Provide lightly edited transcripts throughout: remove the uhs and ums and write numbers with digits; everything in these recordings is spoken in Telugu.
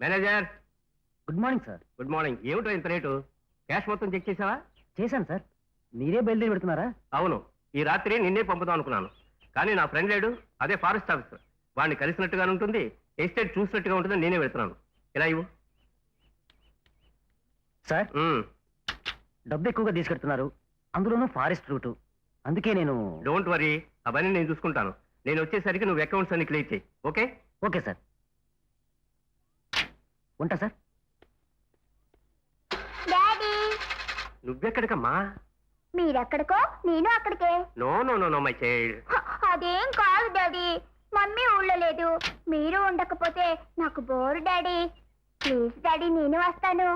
Manager. Good morning sir. Good morning. ఏమిటో ఇంత రేటు? క్యాష్ మొత్తం చెక్ చేసావా? చేశాను సార్. మీరే బయలుదేరి పెడుతున్నారా? అవును, ఈ రాత్రి నిన్నే పంపుదాం అనుకున్నాను, కానీ నా ఫ్రెండ్ లేడు, అదే ఫారెస్ట్ ఆఫీసర్. వాడిని కలిసినట్టుగా ఉంటుంది, ఎస్టేట్ చూసినట్టుగా ఉంటుంది, నేనే వెళ్తున్నాను. ఇలా ఇవ్వు. సార్, డబ్బు ఎక్కువగా తీసుకెడుతున్నారు, అందులోనూ ఫారెస్ట్ రూటు. అందుకే నేను... డోంట్ వరీ, అవన్నీ నేను చూసుకుంటాను. నేను వచ్చేసరికి నువ్వు అకౌంట్స్ అన్ని క్లియర్ చేయి. ఓకే? Okay sir. ఉంటా సార్. నువ్వెక్కడికమ్మా? మీరెక్కడికో నేను అక్కడికే. No no no no my child. అదేం కాదు డాడీ, మమ్మీ ఊళ్ళో లేదు, మీరు ఉండకపోతే నాకు బోరు డాడీ. ప్లీజ్ డాడీ, నేను వస్తాను.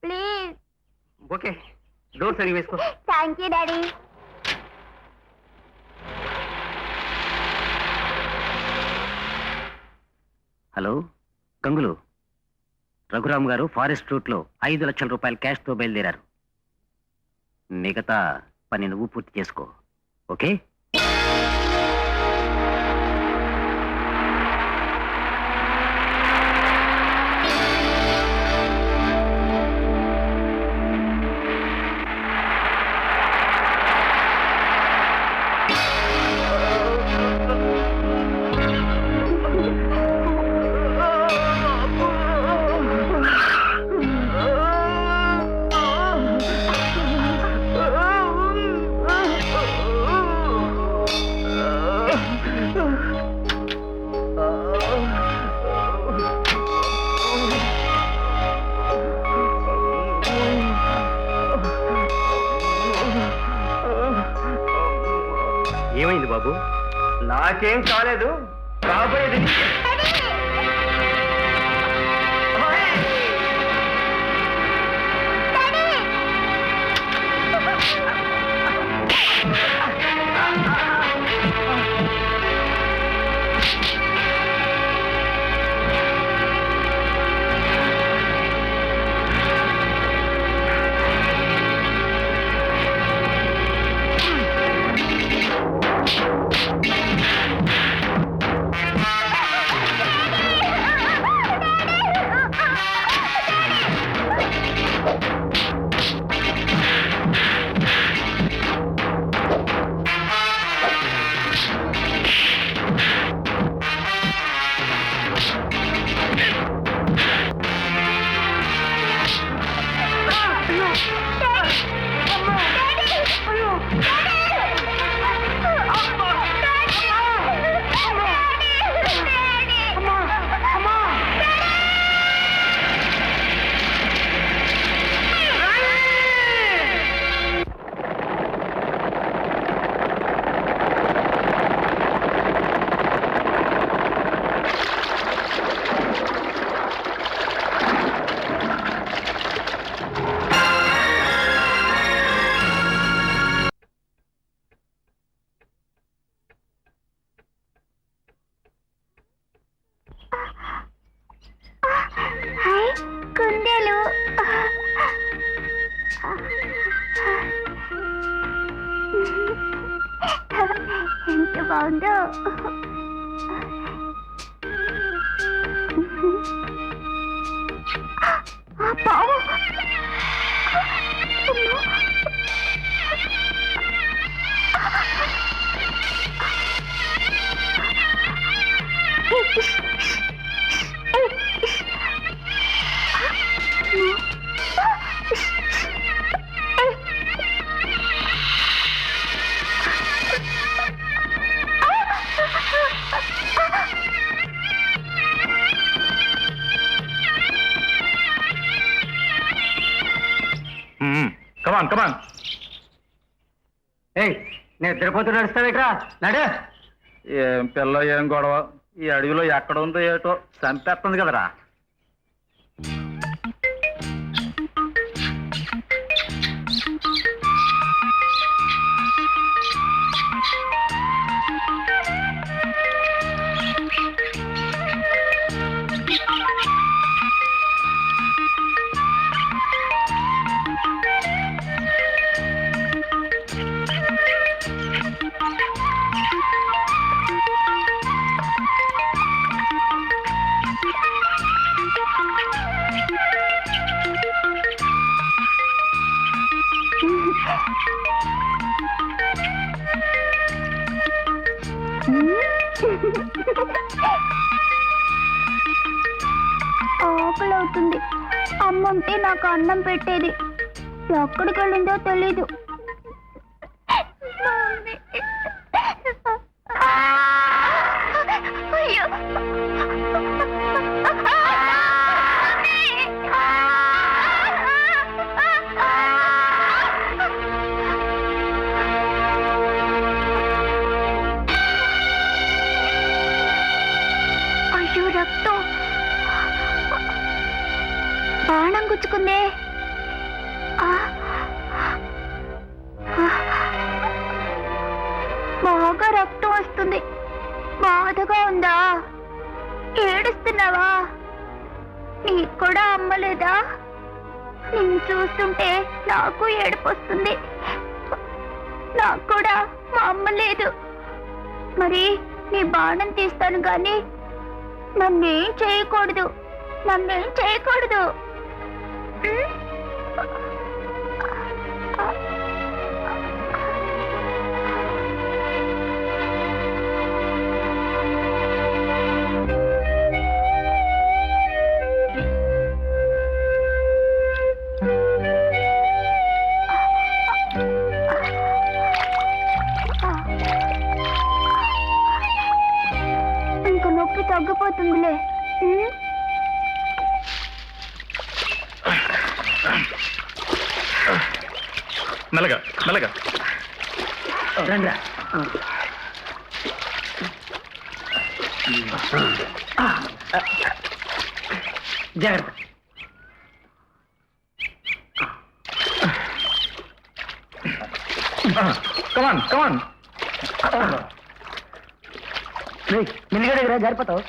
ప్లీజ్. ఓకే, డోర్ సరి వేసుకో. Thank you daddy. హలో గంగులు, రఘురామ్ గారు ఫారెస్ట్ రూట్లో 5 లక్షల రూపాయల క్యాష్తో బయలుదేరారు. మిగతా పని నువ్వు పూర్తి చేసుకో. ఓకే? ఏమైంది బాబు? నాకేం కాలేదు, కాబోయేది. కుందేలు. ఎంత బాగుందో. పావు. కమాన్ కమాన్. ఏయ్, నేను తిరుపతి నడుస్తావేట్రా? నడే. ఏం పిల్ల, ఏం గొడవ? ఈ అడవిలో ఎక్కడ ఉందో ఏటో, చంపేస్తుంది కదరా. ఆకలి అవుతుంది. అమ్మ ఉంటే నాకు అన్నం పెట్టేది. ఎక్కడికి వెళ్ళిందో తెలీదు. అయ్యో. అయ్యో, రక్తం. బాణం గుచ్చుకుందే. బాగా రక్తం వస్తుంది. బాధగా ఉందా? ఏడుస్తున్నావా? నీకు కూడా అమ్మలేదా? నిన్ను చూస్తుంటే నాకు ఏడుపు వస్తుంది. నాకు కూడా మా అమ్మ లేదు. మరి నీ బాణం తీస్తాను కానీ నన్నేం చేయకూడదు. నన్నేం చేయకూడదు. ఇంక నొప్పి తగ్గిపోతుందిలే. మెల్లగా మెల్లగా రండిరా. జాగ్రత్త. కమాన్ కమాన్. మెల్లిగా దగ్గర జారిపోతావు.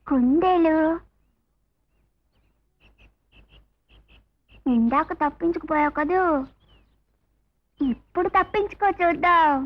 కుందేలు ఇందాక తప్పించుకుపోయావు కదూ, ఇప్పుడు తప్పించుకో చూద్దాం.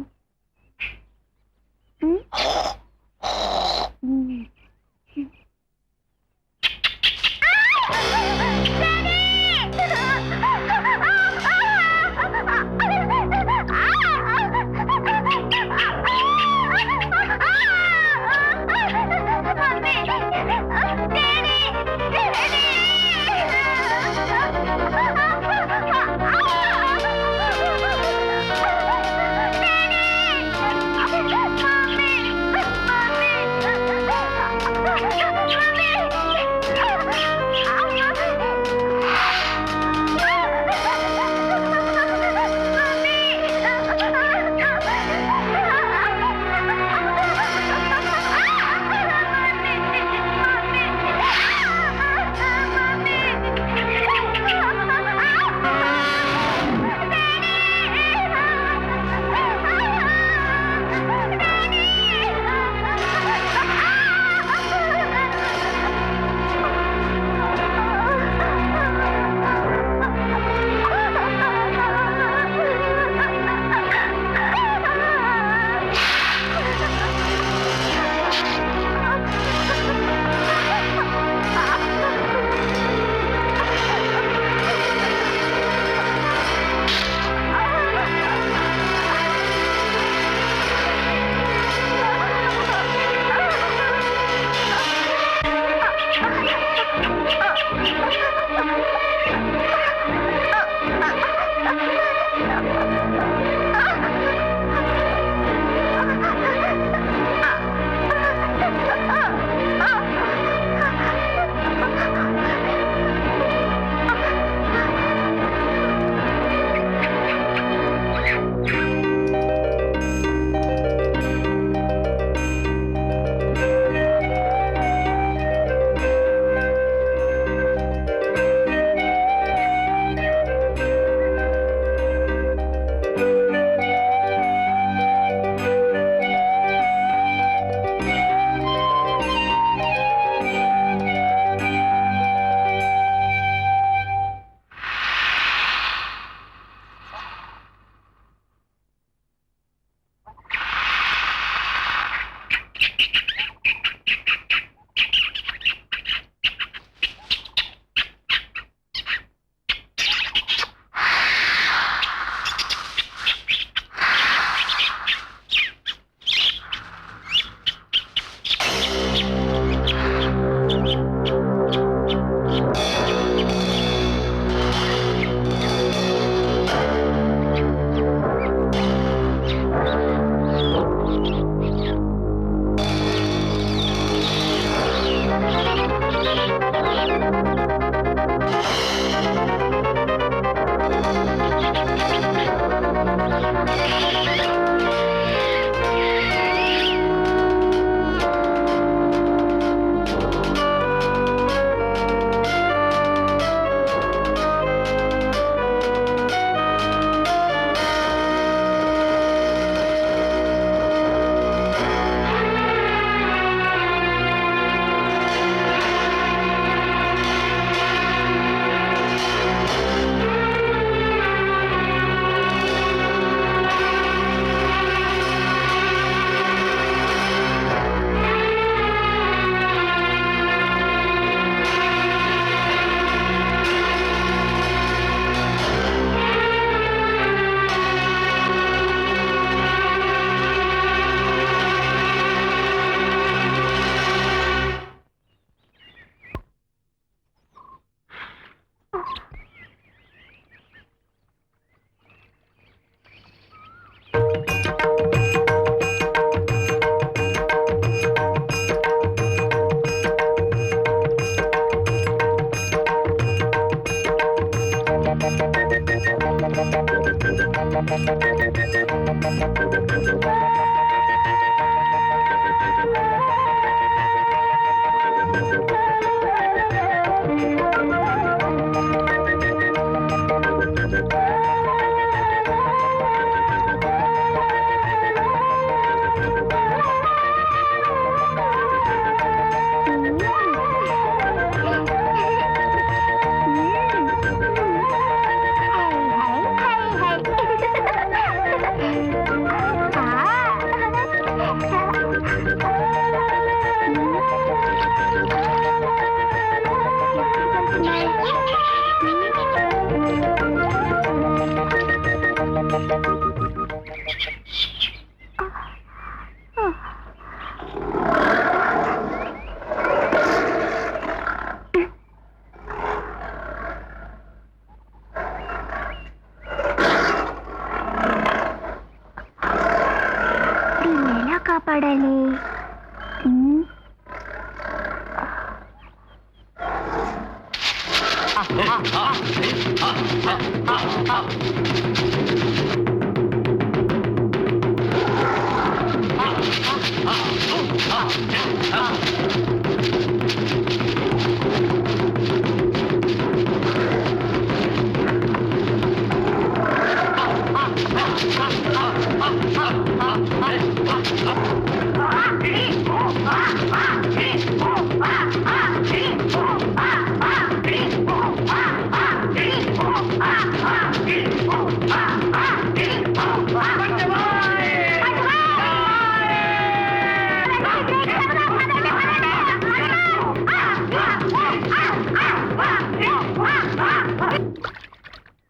కాపాడాలి.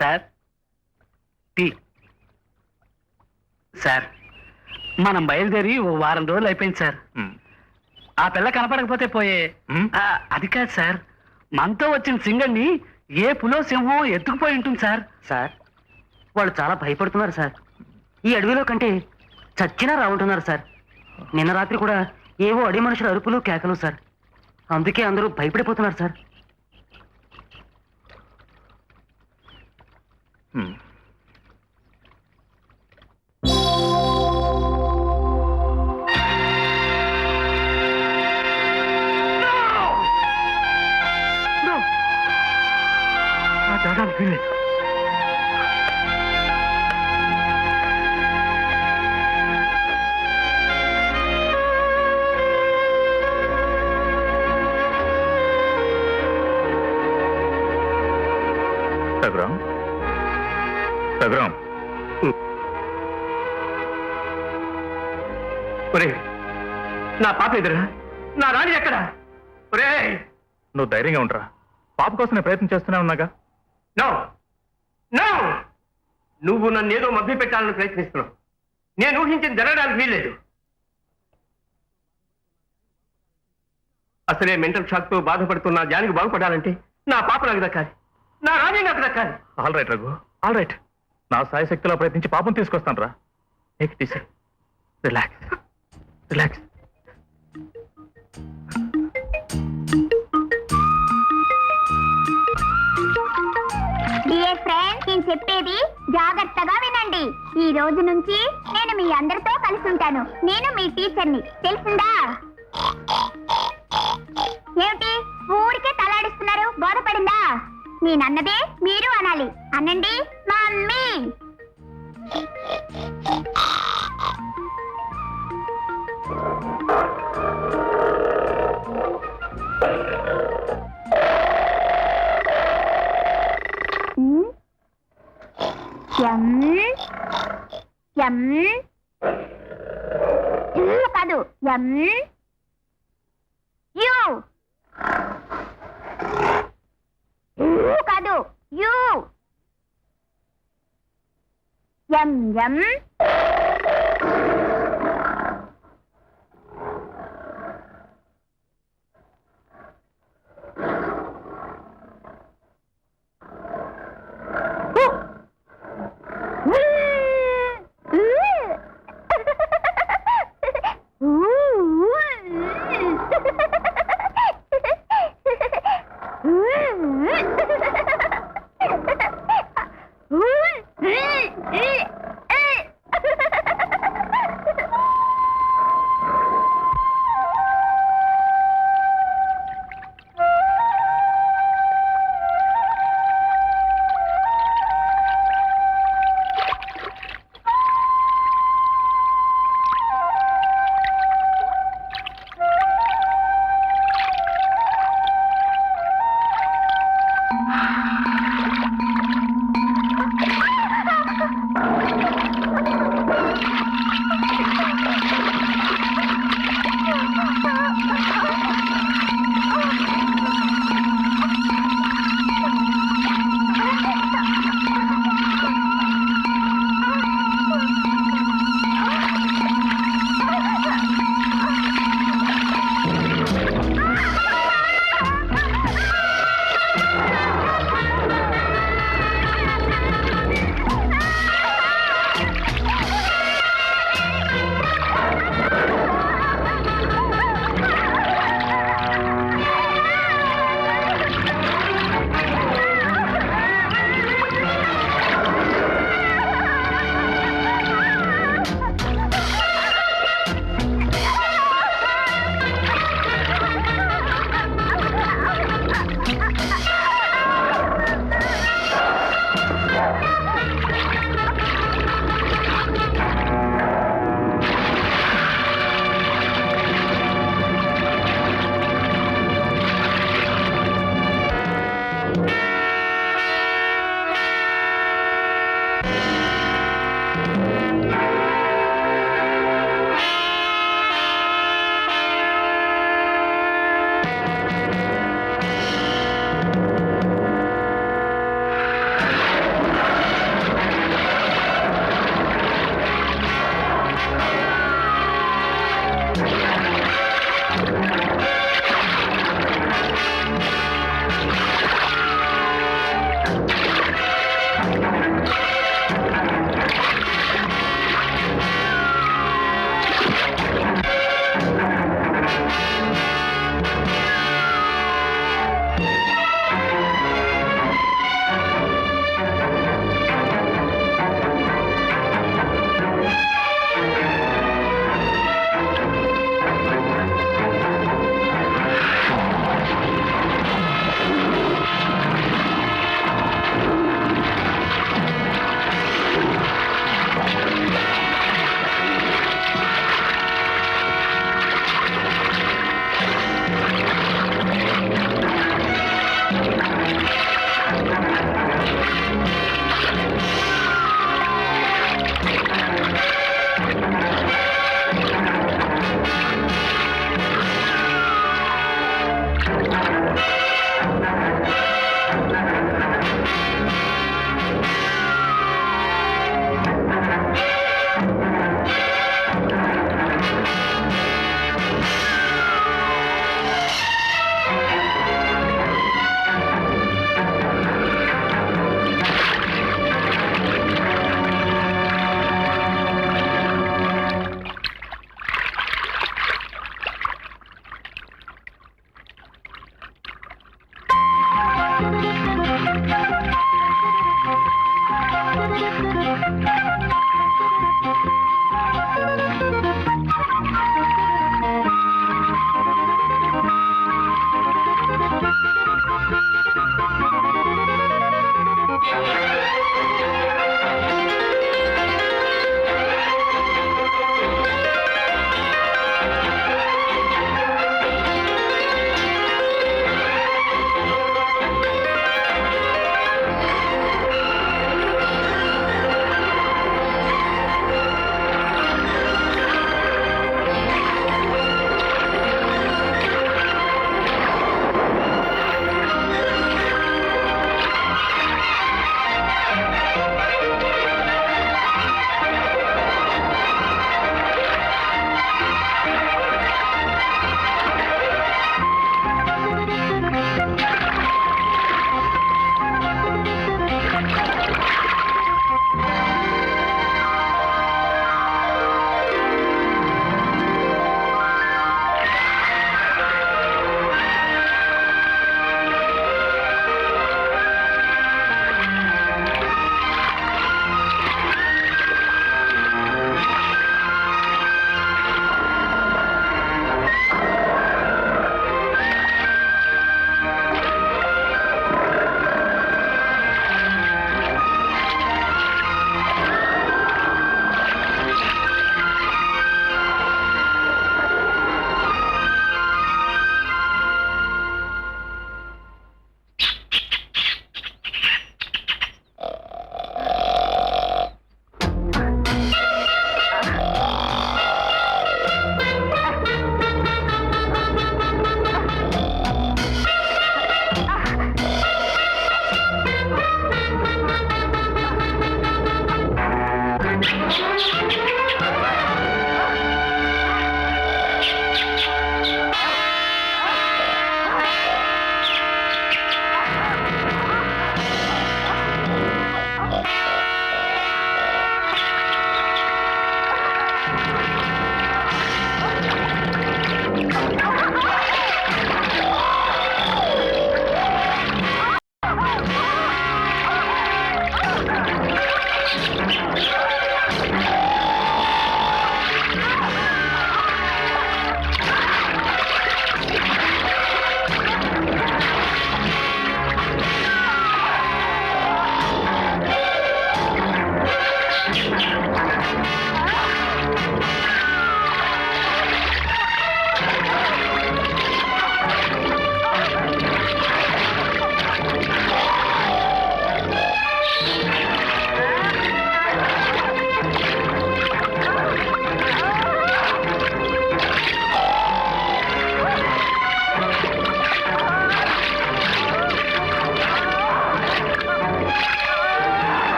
Sir tea. సార్ మనం బయలుదేరి ఓ వారం రోజులు అయిపోయింది సార్. ఆ పిల్ల కనపడకపోతే పోయే. అది కాదు సార్, మనతో వచ్చిన సింగర్ని ఏ పులో సింహం ఎత్తుకుపోయి ఉంటుంది సార్. సార్ వాళ్ళు చాలా భయపడుతున్నారు సార్. ఈ అడవిలో కంటే చచ్చినా రావుంటున్నారు సార్. నిన్న రాత్రి కూడా ఏవో అడవి మనుషుల అరుపులు కేకలు సార్. అందుకే అందరూ భయపడిపోతున్నారు సార్. రఘురామ్, రఘురామ్, ఒరే నా పాప ఎదురా, నా రాణి ఎక్కడ? ఒరే నువ్వు ధైర్యంగా ఉండరా. పాప కోసం నేను ప్రయత్నం చేస్తూనే ఉన్నాగా. నో నో, నువ్వు నన్ను ఏదో మభ్య పెట్టాలని ప్రయత్నిస్తున్నావు. నేను ఊహించిన జరగడానికి వీల్లేదు. అసలే మెంటల్ షాక్ తో బాధపడుతున్న జానికి బాగుపడాలంటే నా పాప నాకు దక్కాలి, నా రాణి నాకు దక్కాలి. All right Raghu, all right. నా సాయశక్తిలో ప్రయత్నించి పాపం తీసుకొస్తాను రా. నీకు తీసి రిలాక్స్, రిలాక్స్. డియర్ ఫ్రెండ్స్, నేను చెప్పేది జాగ్రత్తగా వినండి. ఈ రోజు నుంచి నేను మీ అందరితో కలిసి ఉంటాను. నేను మీ టీచర్ని, తెలిసిందా? ఏమిటి ఊరికే తలాడిస్తున్నారు? బోధపడిందా? నేనన్నదే మీరు అనాలి. అనండి మమ్మీ. కాదు, కాదు, యు. ఎం ఎం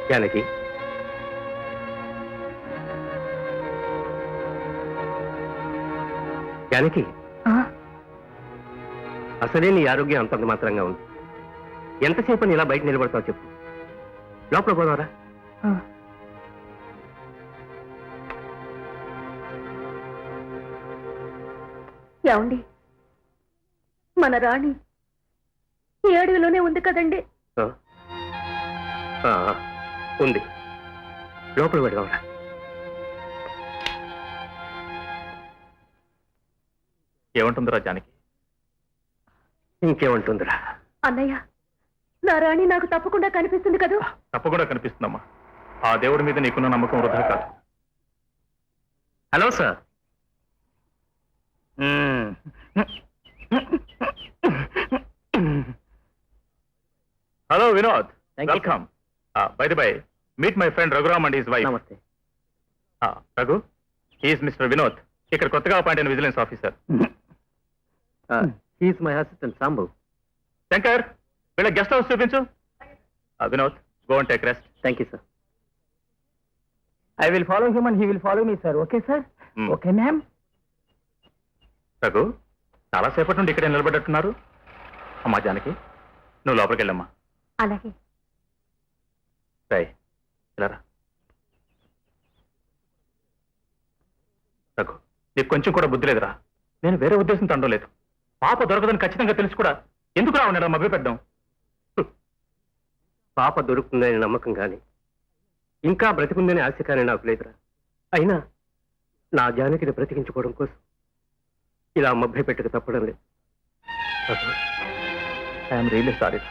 జానకి, జానకి, అసలే నీ ఆరోగ్యం అంతంత మాత్రంగా ఉంది. ఎంతసేపు నీ ఇలా బయట నిలబడతావు చెప్పు. లోపల పోదావరా? ఏమండి, మన రాణి ఈ అడవిలోనే ఉంది కదండి. ఉంది, లోపల పెడదాంరా. ఏమంటుందిరా జానకి? ఇంకేముంటుందిరా? అన్నయ్య, నా రాణి నాకు తప్పకుండా కనిపిస్తుంది కదూ? తప్పకుండా కనిపిస్తుందమ్మా. ఆ దేవుడి మీద నీకున్న నమ్మకం వృధా కాదు. Hello sir. Hello Vinod, Thank you. Welcome. By the by, meet my friend Raghuram and his wife. నమస్తే. రఘు, ఈజ్ మిస్టర్ వినోద్, ఇక్కడ కొత్తగా అపాయింట్ అయిన vigilance officer. He's my assistant Sambu. Shankar, వీళ్ళ గెస్ట్ హౌస్ చూపించు. Vinod, go and take rest. Thank you sir. I will follow him and he will follow me sir. Okay sir? Okay ma'am. Raghu, చాలాసేపటి నుండి ఇక్కడే నిలబడ్డట్టున్నారు. అమ్మా జానకి, నువ్వు లోపలికి వెళ్ళమ్మా. అలాగే. రై, ఇలా రా. రఘు, నీకు కొంచెం కూడా బుద్ధి లేదురా. నేను వేరే ఉద్దేశంతో అండలేదు. పాప దొరకదని ఖచ్చితంగా తెలుసు కూడా ఎందుకు రావడం మభ్య పెట్టడం? పాప దొరుకుతుందనే నమ్మకం కానీ ఇంకా బ్రతికుందనే ఆశ కానీ నాకు లేదురా. అయినా నా జానకిని బ్రతికించుకోవడం కోసం ఇలా మభ్య పెట్టక తప్పడం లేదు. I'm really sorry.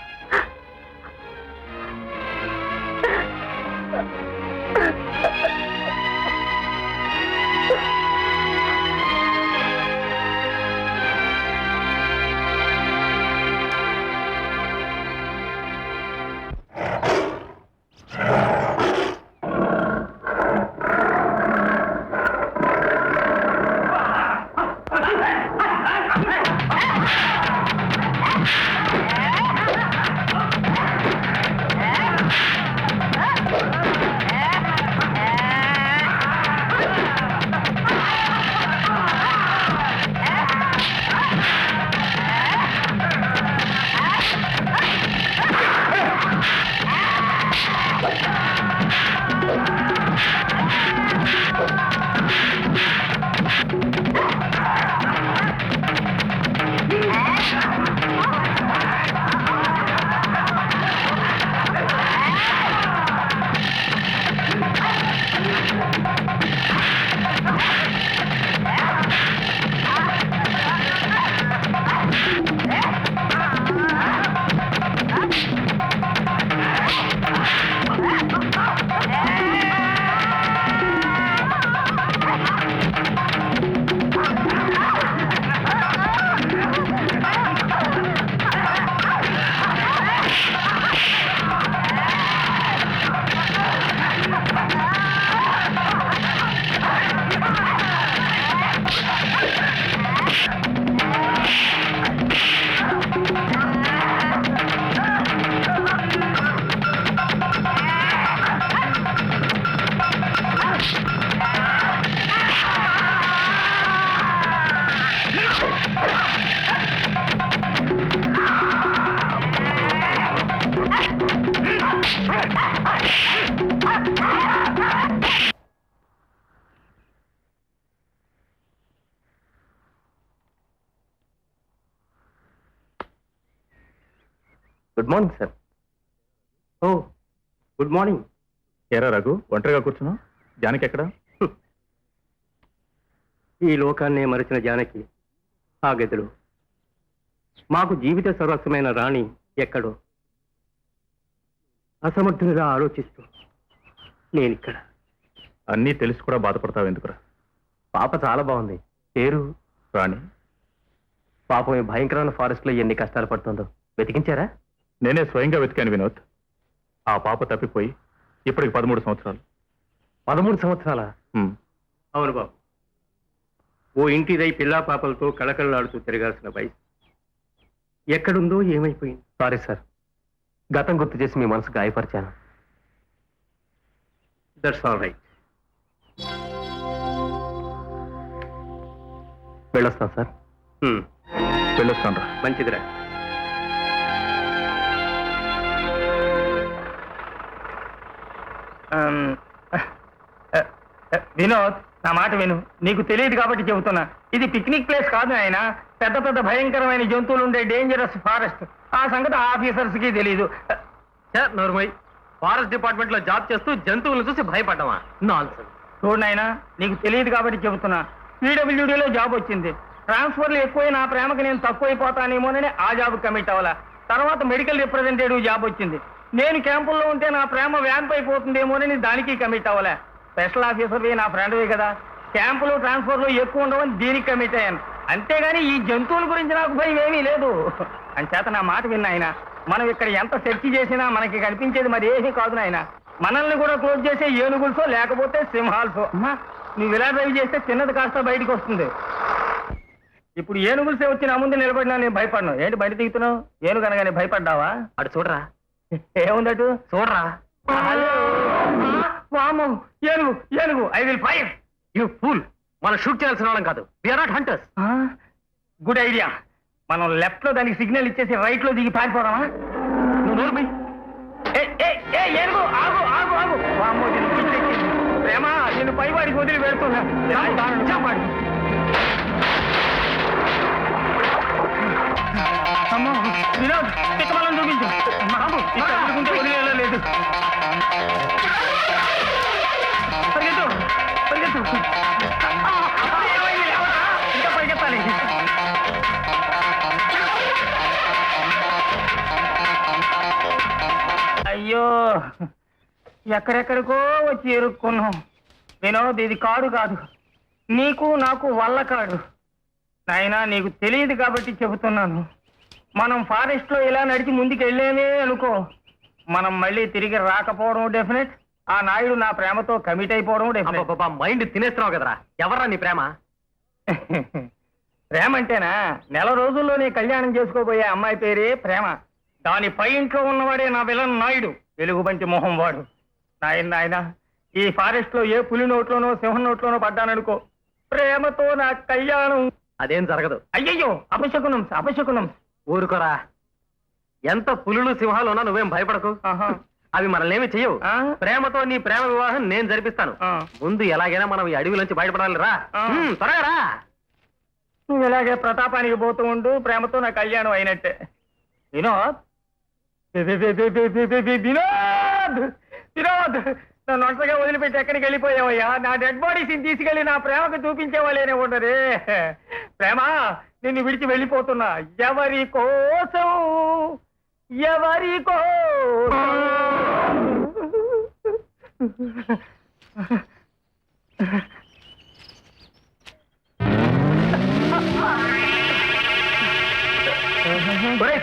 Good morning sir. Oh, good morning. ఏరా రఘు, ఒంటరిగా కూర్చున్నావు? జానకి ఎక్కడ? ఈ లోకాన్నే మరిచిన జానకి ఆ గదిలో, మాకు జీవిత సర్వస్వమైన రాణి ఎక్కడో అసమర్థునిగా ఆలోచిస్తూ నేనిక్కడ. అన్నీ తెలిసి కూడా బాధపడతావు ఎందుకురా? పాప చాలా బాగుంది. పేరు రాణి. పాపం ఈ భయంకరమైన ఫారెస్ట్ లో ఎన్ని కష్టాలు పడుతుందో వెతికించారా? నేనే స్వయంగా వెతికాను వినోద్. ఆ పాప తప్పిపోయి ఇప్పటికి 13 సంవత్సరాలు. 13 సంవత్సరాల? అవును బాబు. ఓ ఇంటిదై పిల్లా పాపలతో కళకళలాడుతూ తిరగాల్సిన వయసు ఎక్కడుందో ఏమైపోయింది. సారీ సార్, గతం గుర్తు చేసి మీ మనసు గాయపరిచాను. That's all right. వెళ్ళొస్తాం సార్. వెళ్ళొస్తాను రా. మంచిదిరా. వినోద్, నా మాట విను. నీకు తెలియదు కాబట్టి చెబుతున్నా. ఇది పిక్నిక్ ప్లేస్ కాదు ఆయన. పెద్ద పెద్ద భయంకరమైన జంతువులు ఉండే డేంజరస్ ఫారెస్ట్. ఆ సంగతి ఆఫీసర్స్ కి తెలీదు. సార్ నోర్మై, ఫారెస్ట్ డిపార్ట్మెంట్ లో జాబ్ చేస్తూ జంతువులను చూసి భయపడ్డామా? నాన్సెన్స్. చూడు నాయనా, నీకు తెలియదు కాబట్టి చెబుతున్నా. పీడబ్ల్యూడీలో జాబ్ వచ్చింది. ట్రాన్స్ఫర్లు ఎక్కువై నా ప్రేమకి నేను తక్కువైపోతానేమోనని ఆ జాబ్ కమిట్ అవ్వాలా. తర్వాత మెడికల్ రిప్రజెంటేటివ్ జాబ్ వచ్చింది. నేను క్యాంపుల్లో ఉంటే నా ప్రేమ వ్యాంప్ అయిపోతుందేమోనని దానికి కమిట్ అవ్వలే. స్పెషల్ ఆఫీసర్వి నా ఫ్రెండ్వి కదా, క్యాంపులు ట్రాన్స్ఫర్లు ఎక్కువ ఉండవని దీనికి కమిట్ అయ్యాను. అంతేగాని ఈ జంతువుల గురించి నాకు భయం ఏమీ లేదు. అంచేత నా మాట విన్న ఆయన, మనం ఇక్కడ ఎంత సెర్చ్ చేసినా మనకి కనిపించేది మరి ఏమీ కాదు నాయన. మనల్ని కూడా క్లోజ్ చేసే ఏనుగులతో లేకపోతే సింహాలతో. అమ్మా, నువ్వు ఇలా డ్రైవ్ చేస్తే చిన్నది కాస్త బయటకు వస్తుంది. ఇప్పుడు ఏనుగులసే వచ్చి నా ముందు నిలబడినా నేను భయపడను. ఏంటి బయట దిగుతున్నావు? ఏనుగు అనగానే భయపడ్డావా? అటు చూడరా. ఏముందటు చూడరా. వామ్మో, ఏనుగు ఏనుగు, I will fire. You fool, మనం షూట్ చేయాల్సిన వాళ్ళం కాదు. We are not hunters. Good idea. మనం లెఫ్ట్ లో దానికి సిగ్నల్ ఇచ్చేసి రైట్ లో దిగి పారిపోదామా? నువ్వు నోరు మూయ్. ఏనుగు ఆగు ఆగు ఆగు. వామ్మో, నేను పిచ్చెక్కింది. ప్రేమ, నేను పైవాడికి వదిలి పెడుతున్నా. అమ్మో వినోద్, పిక్కమల్లని చూపించు. బాబు, ఇక్కడ వదులుకుంటే వదిలేలా లేదు. పరిగెత్తు పరిగెత్తు. ఇంకా పరిగెత్తాలి. అయ్యో, ఎక్కడెక్కడికో వచ్చి ఎరుక్కున్నాం. వినోద్, ఇది కాడు కాదు, నీకు నాకు వల్ల కాడు. నాయనా, నీకు తెలియదు కాబట్టి చెబుతున్నాను. మనం ఫారెస్ట్ లో ఇలా నడిచి ముందుకు వెళ్ళేమే అనుకో, మనం మళ్ళీ తిరిగి రాకపోవడం డెఫినెట్. ఆ నాయుడు నా ప్రేమతో కమిట్ అయిపోవడం డెఫినెట్. మైండ్ తినేస్తున్నావు కదరా. ఎవర్రా నీ ప్రేమ? ప్రేమ అంటేనా, నెల రోజుల్లోనే కళ్యాణం చేసుకోబోయే అమ్మాయి పేరే ప్రేమ. దాని పై ఇంట్లో ఉన్నవాడే నా విలన్ నాయుడు, వెలుగుబంటి మొహం వాడు. నాయన, ఈ ఫారెస్ట్ లో ఏ పులి నోట్లోనో సింహం నోట్లోనో పడ్డాననుకో, ప్రేమతో నా కళ్యాణం. అదేం జరగదు. అయ్యయ్యో, అపశకునం అపశకునం. ఊరుకోరా. ఎంత పులులు సింహాలు ఉన్నా నువ్వేం భయపడకు. అవి మనల్నేమి చెయ్యవు. ప్రేమతో నీ ప్రేమ వివాహం నేను జరిపిస్తాను. ముందు ఎలాగైనా మనం ఈ అడవి నుంచి బయటపడాలి. రా, త్వరగా రా. నువ్వు ఇలాగే ప్రతాపానికి పోతూ ఉండు, ప్రేమతో నా కళ్యాణం అయినట్టే. వినోద్, వినోద్, వినోద్, నన్ను ఒంటరిగా వదిలిపెట్టి ఎక్కడికి వెళ్ళిపోయావయ్యా? నా డెడ్ బాడీస్ తీసుకెళ్లి నా ప్రేమకు చూపించే వాళ్ళేనే ఉండరే. ప్రేమ, నిన్ను విడిచి వెళ్ళిపోతున్నా. ఎవరి కోసం, ఎవరి కోసం.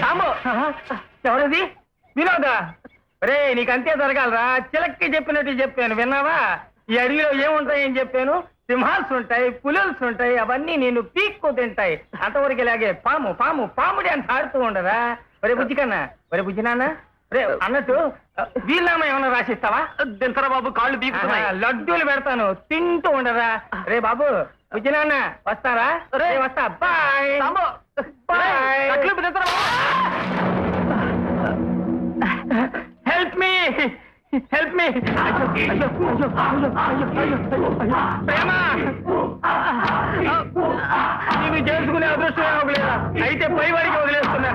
సాంబో, ఎవరది? వినోదా? రే, నీకు అంతే జరగాలరా. చిలక్కి చెప్పినట్టు చెప్పాను, విన్నావా? ఈ అడవిలో ఏముంటాయని చెప్పాను? సింహాల్స్ ఉంటాయి, పులుల్స్ ఉంటాయి, అవన్నీ నేను పీక్కు తింటాయి. అంతవరకు ఇలాగే పాము పాము పాముడి అని ఆడుతూ ఉండరా? ఒరే బుజ్జి కన్నా, ఒరే బుజ్జి నాన్న, రే అన్నట్టు వీళ్ళనామా ఏమన్నా రాసిస్తావా? దింతరా బాబు, కాళ్ళు బీకుతున్నాయి. లడ్డూలు పెడతాను, తింటూ ఉండరా. రే బాబు, బుజ్జి నాన్న వస్తారా? వస్తా. Bye bye. Help me, help me. ప్రేమ, నీకు చేసుకునే అదృష్టం లేదా? అయితే పై వాడికి వదిలేస్తున్నా.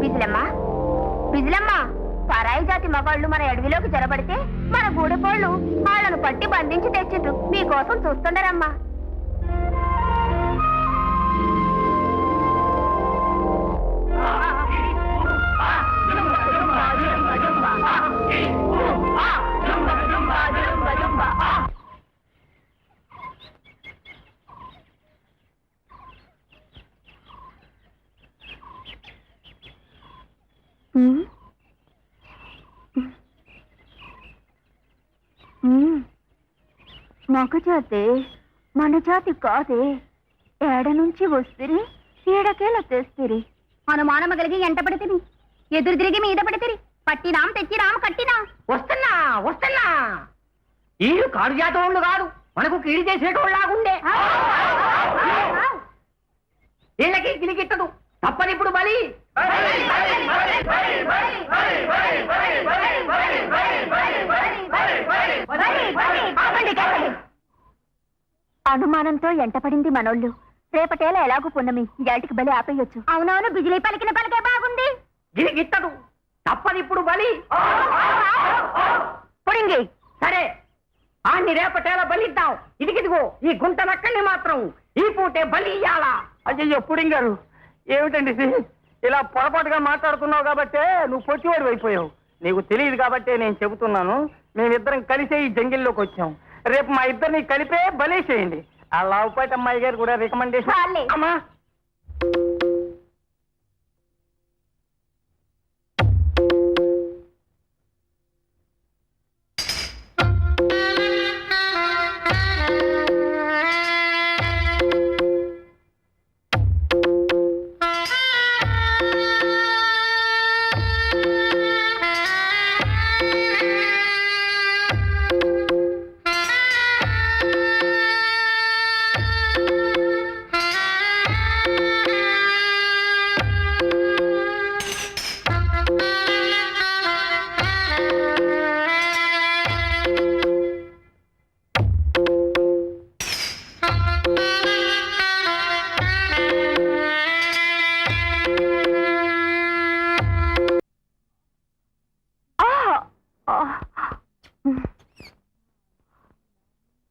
విజిలమ్మా విజిలమ్మా, పరాయి జాతి మగాళ్ళు మన అడవిలోకి జరబడితే మన గూడెపోళ్ళు వాళ్ళను పట్టి బంధించి తెచ్చిండ్రు. మీకోసం చూస్తుండరమ్మా. మగ జాతే మన జాతి కాదే. ఏడ నుంచి వస్తురి ఏడకేలా తెస్తురి. అనుమానమ కలిగి ఎంట పడితిరి, ఎదురు తిరిగి మీద పడితిరి. పట్టినాం తెచ్చినాం కట్టినాం. వస్తున్నా వస్తున్నా. వీళ్ళు కాడు జాతోళ్ళు కాదు, మనకు కీడి చేసేటోళ్ళలాగుండే. వీళ్ళకి గిలిగిట్టదు, తప్పనిప్పుడు బలి. అనుమానంతో ఎంటపడింది మనోళ్ళు. రేపటేలా ఎలాగూ పున్నమి, ఏటికి బలి ఆపేయొచ్చు. అవునవును, బిజిలీ పలికిన పలికే బాగుంది. గిలిగిట్టదు, తప్పనిప్పుడు బలి. పుడింగి సరే, ఆన్ని రేపటేలా బలిద్దాం. ఇదిగిదిగో ఈ గుంట నక్కల్ని మాత్రం ఈ పూటే బలి ఇయ్యాలా. అయ్యో పుడింగారు, ఏమిటండి ఇది? ఇలా పొరపాటుగా మాట్లాడుతున్నావు కాబట్టే నువ్వు పొట్టివాడు అయిపోయావు. నీకు తెలియదు కాబట్టే నేను చెబుతున్నాను. మేమిద్దరం కలిసే ఈ జంగిల్లోకి వచ్చాం. రేపు మా ఇద్దరిని కలిపే బలేసేయండి. ఆ లావుపాటి అమ్మాయి గారు కూడా చాలే. రికమెండేషన్. అమ్మా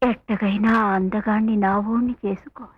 ఎట్టగైనా అందగాన్ని నా ఊణ్ణి చేసుకోవాలి.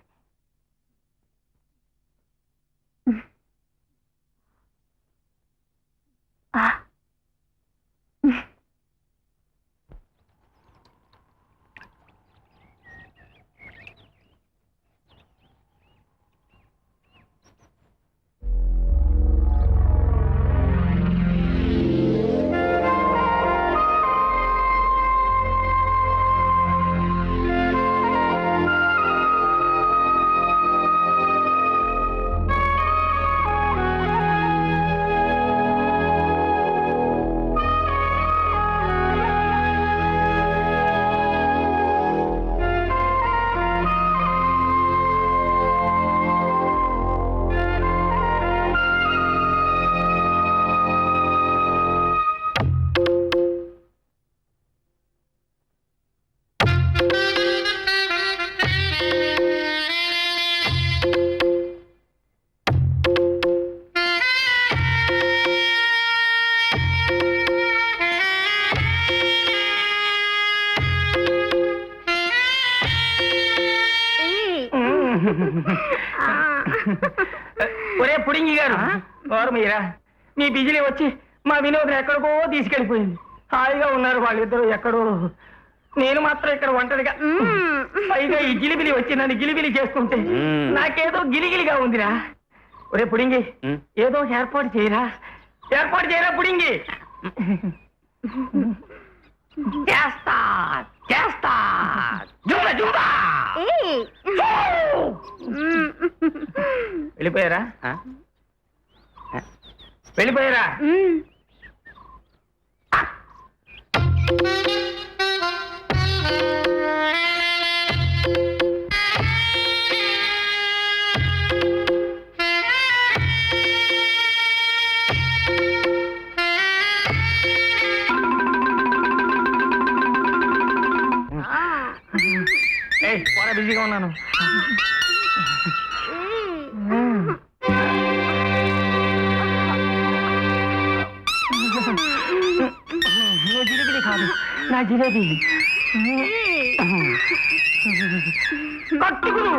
ఒరే పుడింగి గారు, వారు మీరా? మీ బిజిలీ వచ్చి మా వినోదం ఎక్కడికో తీసుకెళ్లిపోయింది. హాయిగా ఉన్నారు వాళ్ళిద్దరూ ఎక్కడో. నేను మాత్రం ఇక్కడ ఒంటరిగా, పైగా ఈ గిలిబిలి వచ్చి నన్ను గిలిబిలి చేస్తుంటే నాకేదో గిలిగిలిగా ఉందిరా. ఒరే పుడింగి, ఏదో ఏర్పాటు చేయరా, ఏర్పాటు చేయరా పుడింగి. చేస్తా చేస్తా. జుంబ జుంబ. వెళ్ళిపోయారా? వెళ్ళిపోయారా? బిజీగా ఉన్నాను. జిలేబీ కాదు, నా జిలేబీ. కట్టుకును.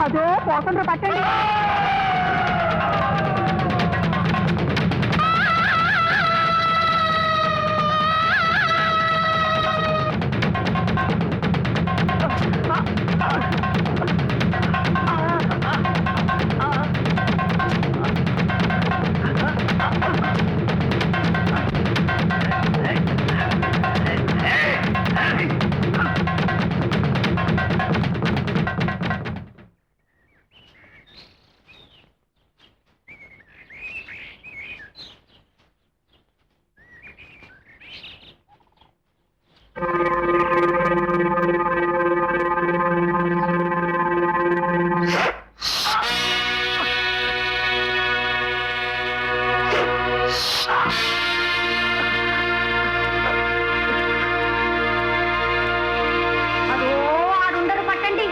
అదో పోకుండా పట్టండి. అదో ఆడుండరు పట్టండి.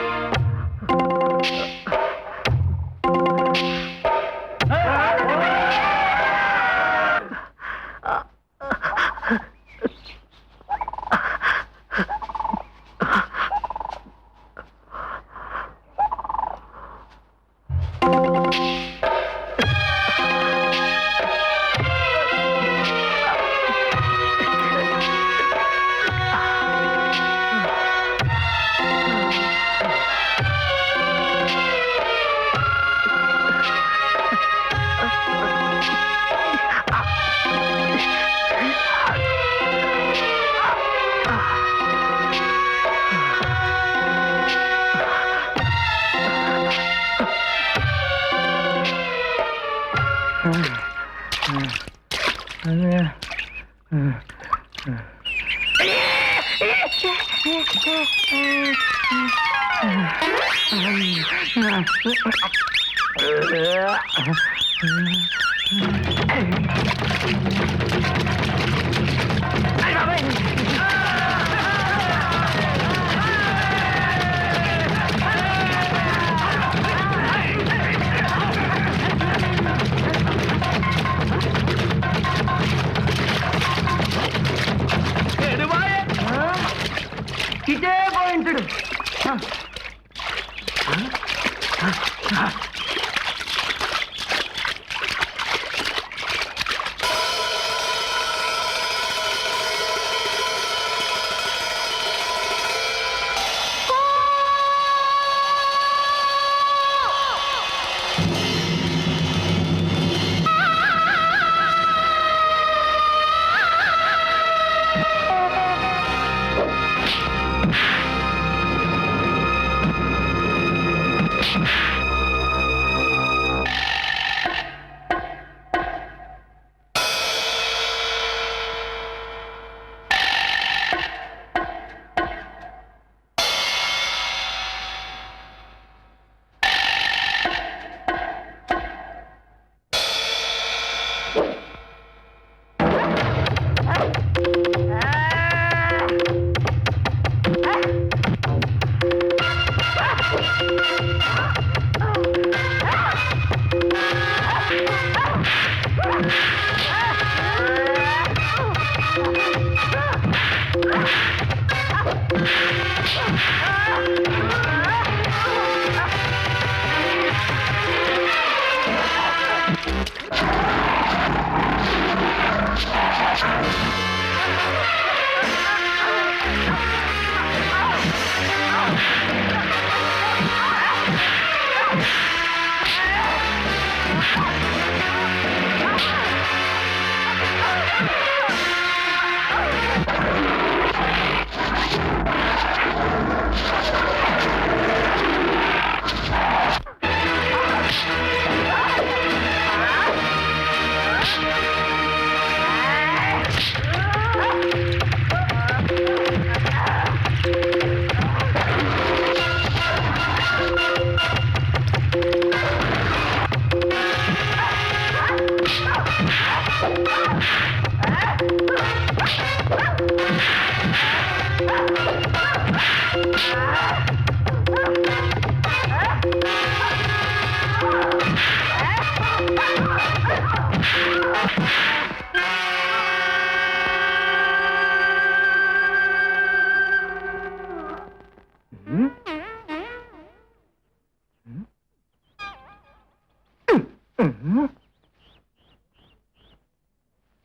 ఇటే పోయించుడు.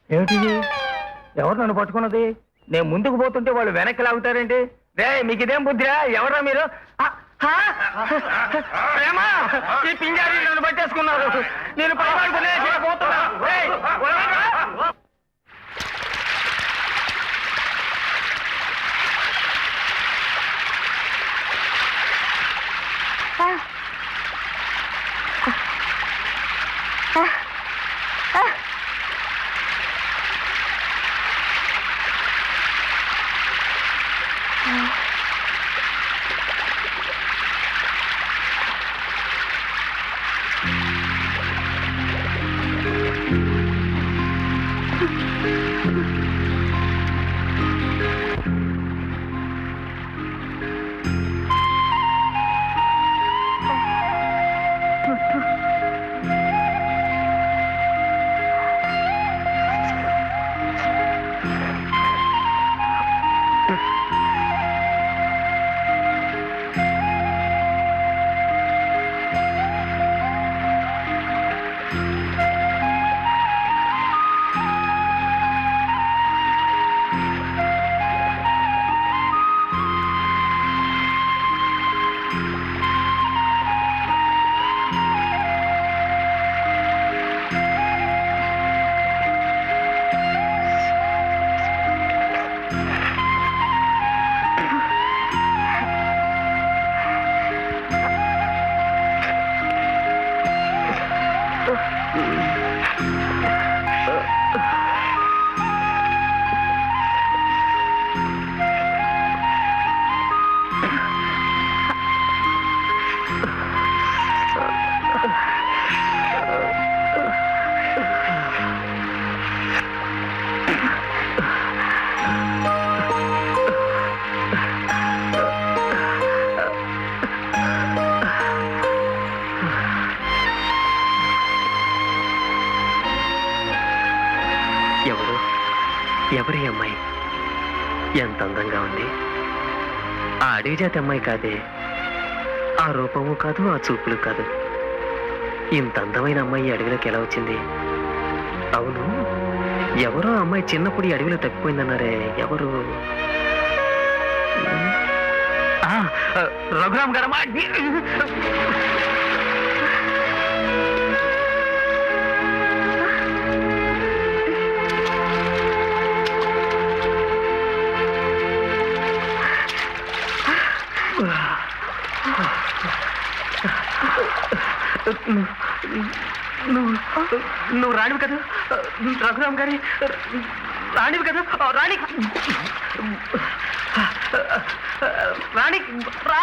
ఏమిటిది? ఎవరు నన్ను పట్టుకున్నది? నేను ముందుకు పోతుంటే వాళ్ళు వెనక్కి లాగుతారేంటి? రే మీకు ఇదేం బుద్ధిరా? ఎవరా మీరు? ప్రేమ, ఈ పింజారి నన్ను పట్టేసుకున్నారు. నేను పైవాడుకునే పోతున్నా. రేయ్, వదలరా? ఎవరి అమ్మాయి? ఎంత అందంగా ఉంది! ఆ అడవి జాతి అమ్మాయి కాదే. ఆ రూపము కాదు, ఆ చూపులు కాదు. ఇంత అందమైన అమ్మాయి అడవిలోకి ఎలా వచ్చింది? అవును, ఎవరో అమ్మాయి చిన్నప్పుడు ఈ అడవిలో తప్పిపోయిందన్నారే, ఎవరు? రఘురామ్ గారు నువ్వు రాణివి కదా? రఘురామ్ గారి రాణివి కదా? రాణి రాణి రా.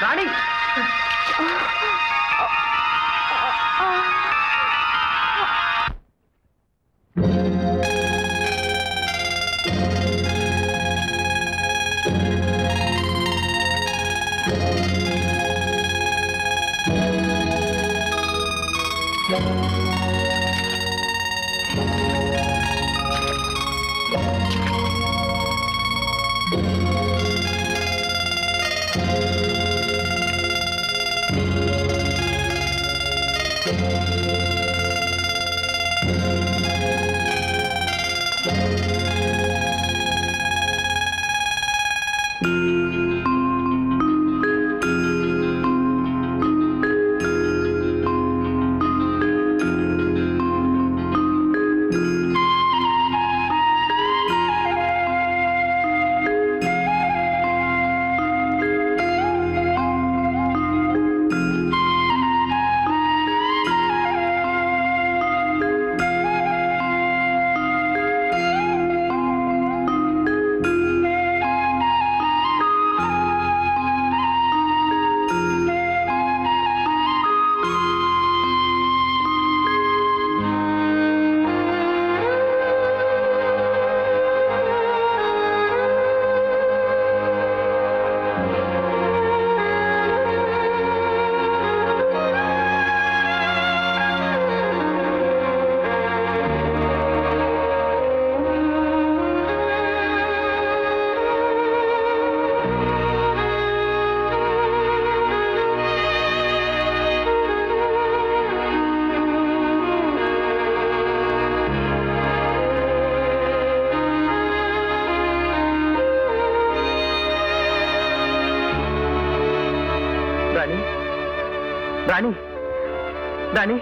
రాణి రాణి రాణి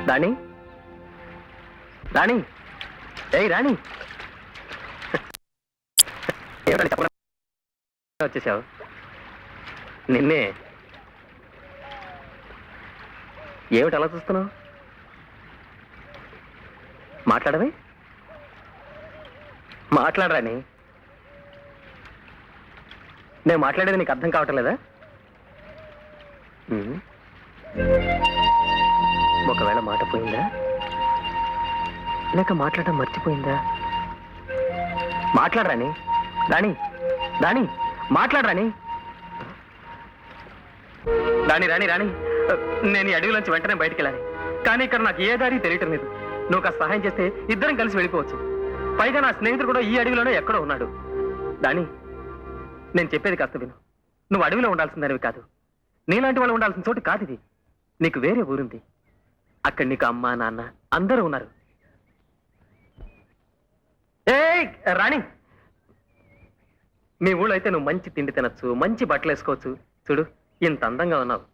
రాణి రాణి ఏయ్ రాణి ఏమిటని చెప్పడం వచ్చేసావు నిన్నే ఏమిటి అలా చూస్తున్నావు మాట్లాడవే మాట్లాడరాని నేను మాట్లాడేది నీకు అర్థం కావటం లేదా ఒకవేళ మాట పోయిందా లేక మాట్లాడడం మర్చిపోయిందా మాట్లాడరాని రాణి రాణి మాట్లాడరాని రాణి రాణి రాణి నేను ఈ అడవిలోంచి వెంటనే బయటికి వెళ్ళాలి కానీ ఇక్కడ నాకు ఏ దారి తెలియటం లేదు నువ్వు కాస్త సహాయం చేస్తే ఇద్దరం కలిసి వెళ్ళిపోవచ్చు పైగా నా స్నేహితుడు కూడా ఈ అడవిలోనే ఎక్కడో ఉన్నాడు రాణి నేను చెప్పేది కాస్త విను నువ్వు అడవిలో ఉండాల్సిందనేవి కాదు నీలాంటి వాళ్ళు ఉండాల్సిన చోటు కాదు ఇది నీకు వేరే ఊరుంది అక్కడ నీకు అమ్మ నాన్న అందరూ ఉన్నారు ఏయ్ రాణి మీ ఊళ్ళో అయితే నువ్వు మంచి తిండి తినొచ్చు మంచి బట్టలు వేసుకోవచ్చు చూడు ఇంత అందంగా ఉన్నావు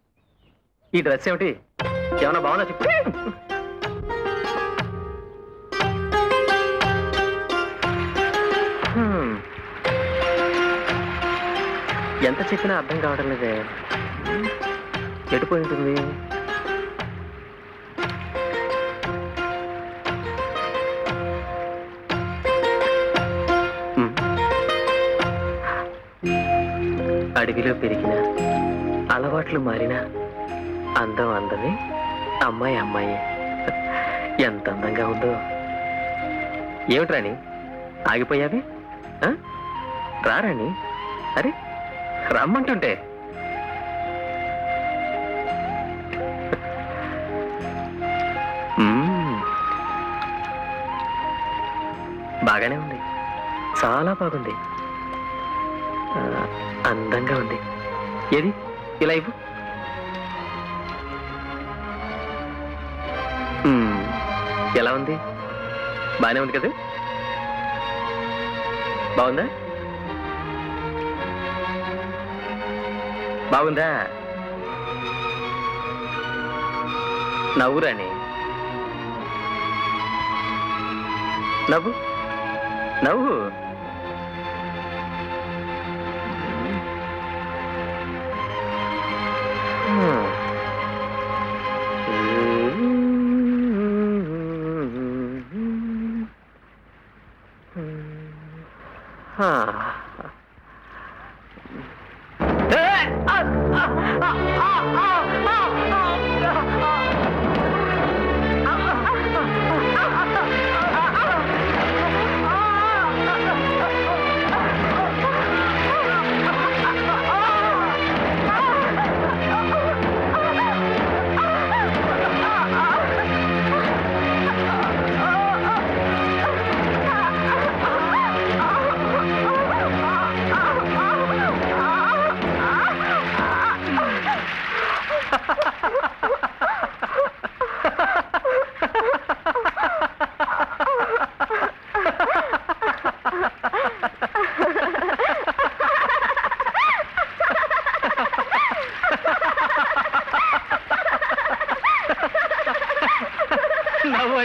ఈ డ్రెస్ ఏమిటి ఏమన్నా బాగున్నా చెప్పు ఎంత చెప్పినా అర్థం కావడం లేదే ఎటుపోయి ఉంటుంది అడవిలో పెరిగిన అలవాట్లు మారిన అందం అందమే అమ్మాయి అమ్మాయి ఎంత అందంగా ఉందో ఏమిటి రాణి ఆగిపోయావి రారాణి అరే రమ్మంటుంటే బాగానే ఉంది చాలా బాగుంది అందంగా ఉంది ఏది ఇలా ఇవ్వు ఎలా ఉంది బాగానే ఉంది కదా బాగుందా బాగుందా నవ్వురాని నవ్వు నవ్వు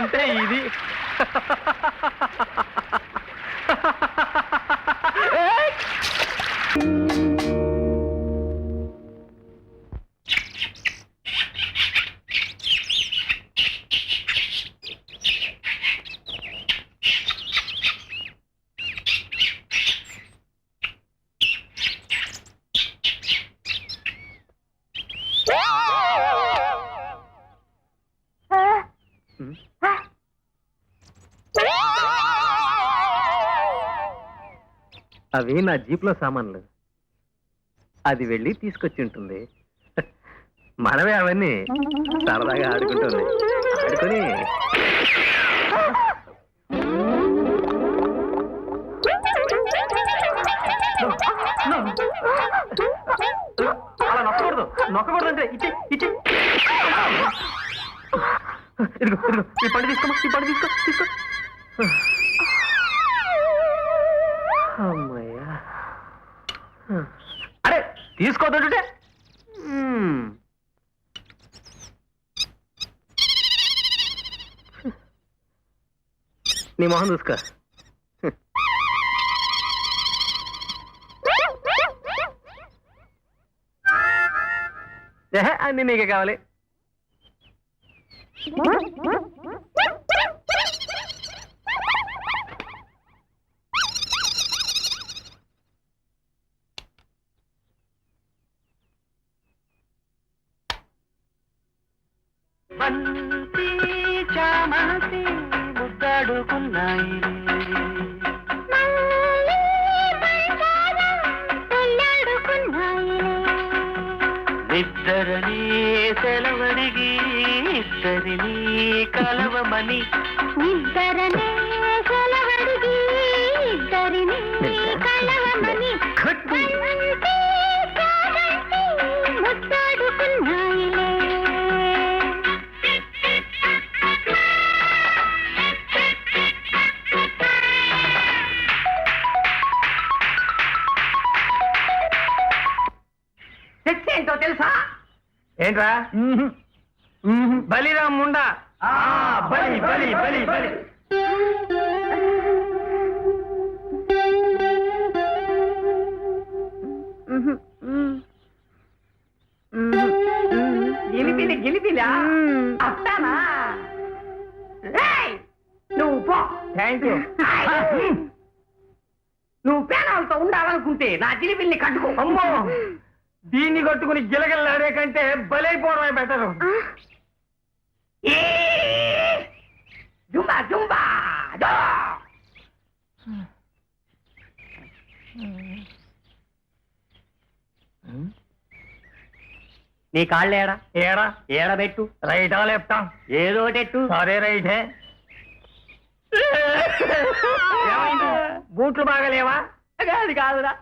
అంటే ఇది. అవి నా జీప్లో సామాన్లు. అది వెళ్ళి తీసుకొచ్చి ఉంటుంది. మనమే అవన్నీ సరదాగా ఆడుకుంటుంది. ఆడుకొని అలా నొక్కకూడదు. నొక్కకూడదు అంటే ఇచ్చి ఇచ్చి ఇదిగో ఇదిగో ఈ పండు తీసుకోమా. ఈ పండు తీసుకో తీసుకో. అమ్మయ్యా. అరే తీసుకోదంటే నీ మొహం చూసుకో. అన్ని నీకే కావాలి. బంతి చామంతి ముద్దాడుకున్నాయి. ఇద్దరిని సెలవడిగి ఇద్దరిని కలవమని. ఇద్దరనే సెలవడిగి ఇద్దరిని కలవమని. ముద్దాడుకున్నాయిలే. ఏంటో తెలుసా? ఏంట్రా? బలిరా ముండా. బలి బలి బలి బలి. గిలిపిలి గిలిపిలా అత్తానా? నువ్వు పో. Thank you. నువ్వు పేనాలతో ఉండాలనుకుంటే నా జిలిపిల్ని కట్టుకో. అమ్మో, దీన్ని కట్టుకుని గిలగిలాడే కంటే బలైపోవడమే బెటరు. జుంబా జుంబా జో. నీ కాళ్ళు ఏడా? ఏడా ఏడబెట్టు. రైటా లెఫ్టా? ఏదోటెట్టు. సరే రైటే. ఏమైంది? బూట్లు బాగలేవా? అది కాదురా,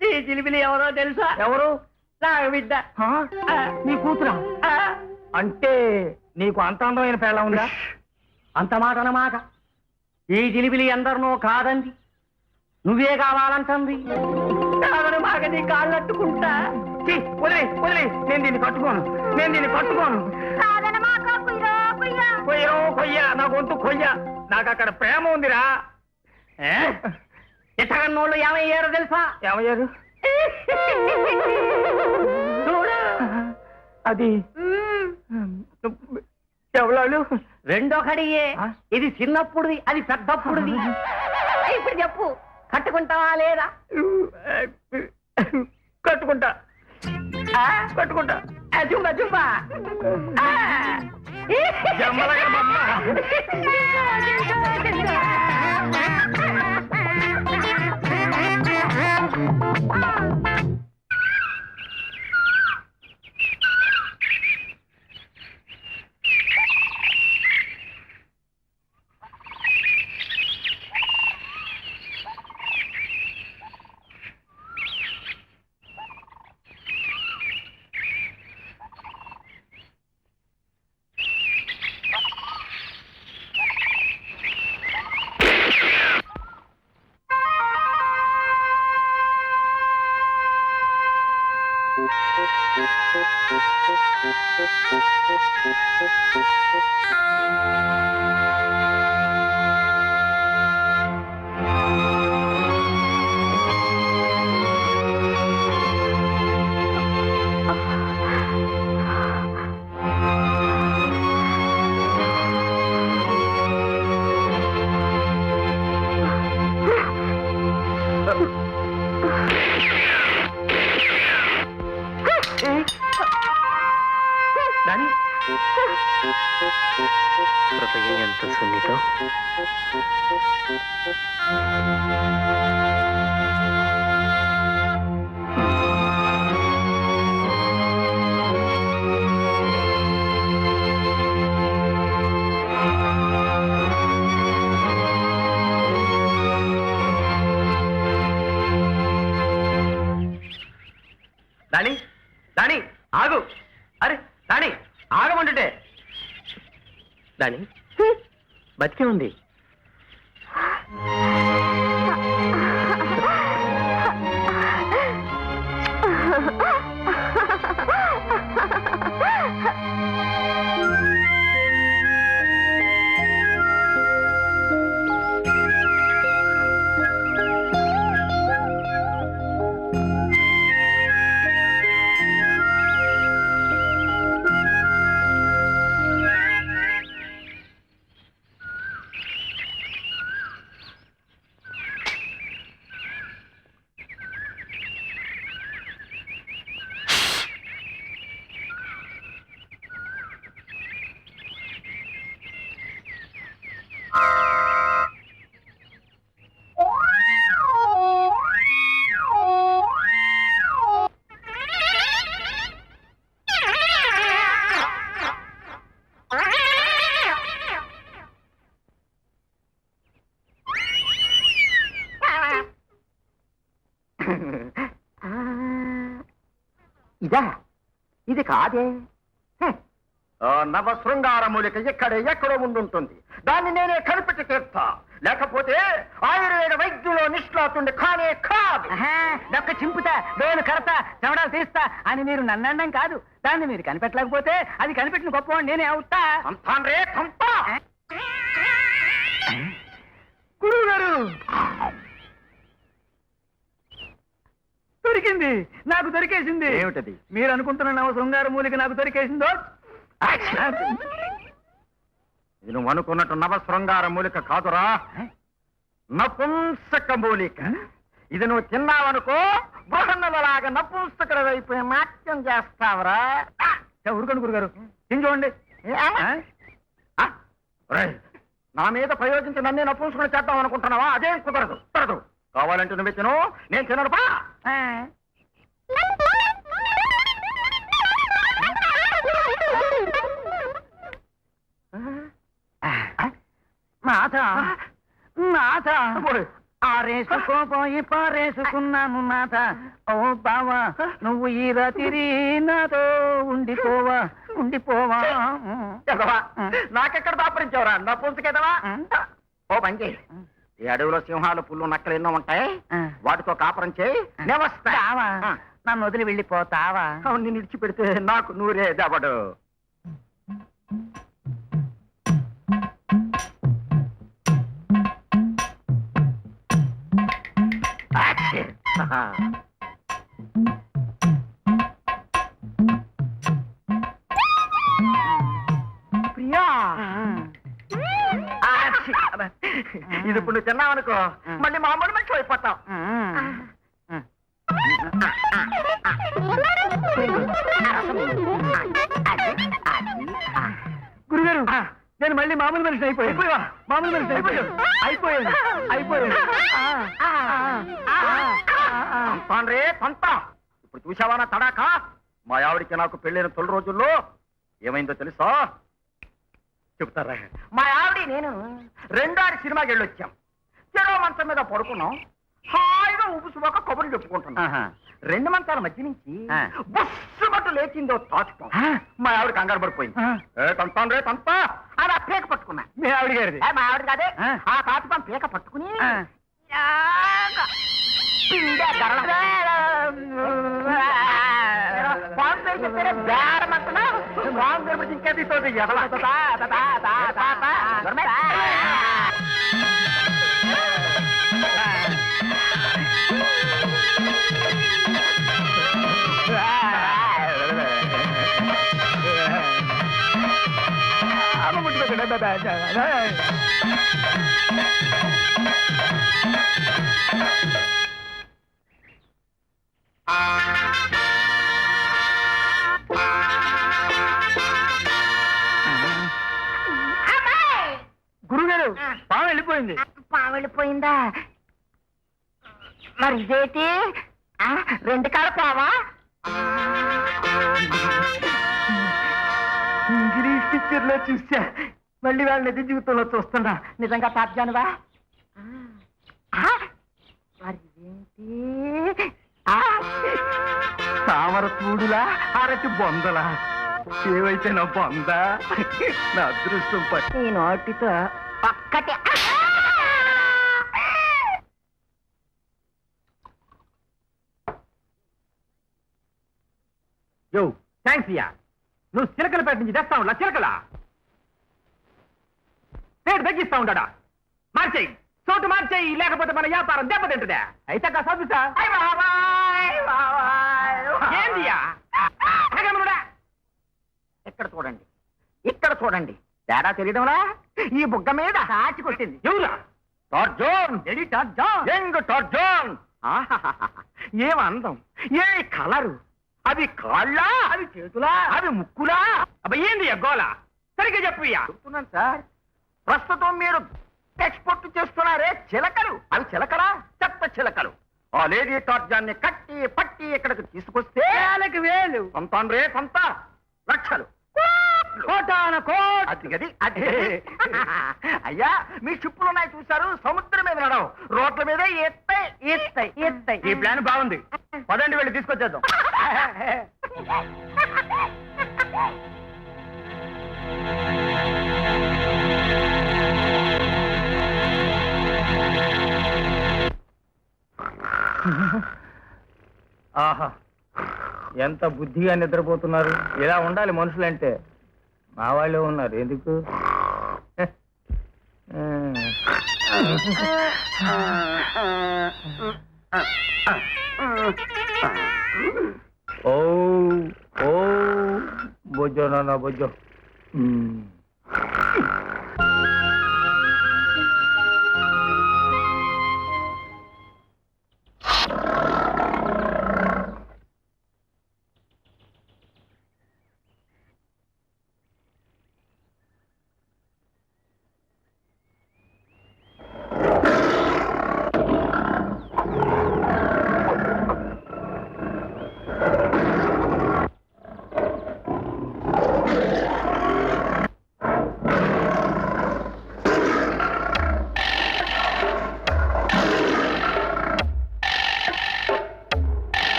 నీ జిలిపిలి ఎవరో తెలుసా? ఎవరు? నాకు బిడ్డ. నీ కూతురా? అంటే నీకు అంత అందమైన పేళ్ళ ఉందా? అంత మాట అన్నమాట. ఈ జిలిపిలి ఎందరినో కాదంది, నువ్వే కావాలంటుంది. కాదని మాక నీ కాళ్ళట్టుకుంటా. వదిలే వదిలే, నేను దీన్ని కట్టుకోను. నేను దీన్ని కట్టుకోను. కొయ్యో కొయ్య, నా గొంతు కొయ్య. నాకు అక్కడ ప్రేమ ఉందిరా. ఎట్టగన్నోళ్ళు ఏమయ్యారో తెలుసా? ఏమయ్యారు? చూడు, అది ఎవరు? రెండో కడియే. ఇది చిన్నప్పుడుది, అది పెద్దప్పుడుది. ఇప్పుడు చెప్పు, కట్టుకుంటావా లేదా? కట్టుకుంటా కట్టుకుంటా. Zumba Zumba. జమ్మలగా బొమ్మ. Thank you. రాణి హృదయం ఎంత సున్నితం. రాణి రాణి ఆగు. అరే రాణి ఆగమంటుంటే. రాణి బతికే ఉంది. ఇదా ఇది కాదే. నవ శృంగార మూలిక ఎక్కడో ఉండుంటుంది. దాన్ని నేనే కనిపెట్టి తీర్తా, లేకపోతే ఆయుర్వేద వైద్యులో నిష్ణాతుండి కానే కాదు. ఒక్క చింపుతా, డోలు కడతా, చెమడాలు తీస్తా అని మీరు నన్నండం కాదు. దాన్ని మీరు కనిపెట్టలేకపోతే అది కనిపెట్టిన గొప్ప నేనే అవుతా. అంతాన్రే కంపా. గురువు గారు దొరికింది, నాకు దొరికేసింది. ఏమిటది? మీరు అనుకుంటున్న నవ శృంగార మూలిక నాకు దొరికేసిందో. ఇది నువ్వు అనుకున్నట్టు నవ శృంగార మూలిక కాదురా, నపుంసక మూలిక. ఇది నువ్వు తిన్నావనుకో బృహన్నలాగా నపుంసకుల వైపు నాట్యం చేస్తావరా. ఊరుకోండి గురుగారు, తిని చూడండి. నా మీద ప్రయోగించి నన్నే నపుంసకుని చేద్దాం అనుకుంటున్నావా? అదేం కుదరదు, కుదరదు. కావాలంటే నువ్వు తిను, నేను తినను. పా నాథ నాథ ఆరేసుకోపోయి పారేసుకున్నాను నాథ. ఓ బావా నువ్వు ఈ రాత్రి నాతో ఉండిపోవా ఉండిపోవా. నాకెక్కడ దాపరించావురా నపుంసకెదవా? ఓ బంగి, ఈ అడవిలో సింహాలు పుల్లు నక్కలు ఎన్నో ఉంటాయి, వాటితో కాపురం చేయి. తావా నన్ను వదిలి వెళ్ళిపోతావా? నిన్ను విడిచిపెడితే నాకు నూరే దబడు. ప్రియా, ఇది ఇప్పుడు నువ్వు తిన్నావనుకో మళ్ళీ మామూలు మనిషి అయిపోతావు. గురుగారు నేను మళ్ళీ మామూలు మనిషి అయిపోయాను. మామూలు మనిషి అయిపోయాను. అయిపోయాను. రే పంత, ఇప్పుడు చూసావా నా తడాక? మా ఆవిడికి నాకు పెళ్ళైన తొలి రోజుల్లో ఏమైందో తెలుసా? చెప్తారా? మా ఆవిడ నేను రెండారి సినిమాకి వెళ్ళొచ్చాం. చెరో మంచం మీద పడుకున్నాం, హాయిగా ఊపుసుపోక కబుర్లు చెప్పుకుంటున్నా. రెండు మంచాల మధ్య నుంచి బుస్సుమట్టు లేచిందో తాచుకో. మా ఆవిడ కంగారు పడిపోయింది. తంతాను రే తంతా అని ఆ పీక పట్టుకున్నా. మీ ఆవిడ గారిది? మా ఆవిడ కాదే, ఆ తాచుకం పీక పట్టుకుని ఇంకా తీసుకోండి. వెళ్ళిపోయింది. పాము వెళ్ళిపోయిందా? మరి ఇదేటి రెండు కాడ పావా? ఇంగ్లీష్ పిక్చర్ లో చూసా, మళ్ళీ వాళ్ళ నిజ జీవితంలో చూస్తున్నా. నిజంగా తార్జానువా? మరి ఏంటి? తామర పూడులా అరటి బొందలా ఏవైతే నా బొంద, నా అదృష్టం పట్టి ఈ నోటితో ఒక్కటే. యో థ్యాంక్స్ ఇయ్యా. నువ్వు చిలకలపేట నుంచి తెస్తా ఉండా? చిలకలా రేటు తగ్గిస్తా ఉంటాడా? మార్చేయి, చోటు మార్చేయి, లేకపోతే మన వ్యాపారం దెబ్బతింటుందా? అయితే చదువుతా. ఏందియా? ఇక్కడ చూడండి, ఇక్కడ చూడండి, తేడా తెలియడంలా? ఈ బుగ్గ మీద కాచి కొట్టింది. ఎవరా? టార్జాన్. ఎడి టార్జాన్, యంగ్ టార్జాన్. ఏం అందం, ఏ కలరు! అవి కాళ్ళ, అవి చేతులా, అవి ముక్కులా. అబ్బా ఏంది గోల? సరిగ్గా చెప్పు ఇయ్యా. చెప్తున్నాను సార్, ప్రస్తుతం మీరు ఎక్స్పోర్ట్ చేస్తున్నారే చిలకలు, అవి చిలకలా? చెత్త చిలకలు. ఆ లేడీ టార్జాన్ని కట్టి పట్టి ఇక్కడికి తీసుకొస్తే వేలకు వేలు, కొంతాను రే కొంత, లక్షలు, కోటాన కోట్. అది గది అది. అయ్యా మీ షిప్పులు ఉన్నాయి చూశారు, సముద్రం మీద నడవు, రోడ్ల మీద ఎత్తాయి ఎత్తాయి ఎత్తాయి. ఈ ప్లాన్ బాగుంది, పదండి వెళ్ళి తీసుకొచ్చేద్దాం. ఆహా, ఎంత బుద్ధిగా నిద్రపోతున్నారు. ఇలా ఉండాలి మనుషులంటే. మా వాళ్ళే ఉన్నారు ఎందుకు? ఓ ఓ బొజ్జో నాన్న బొజ్జో.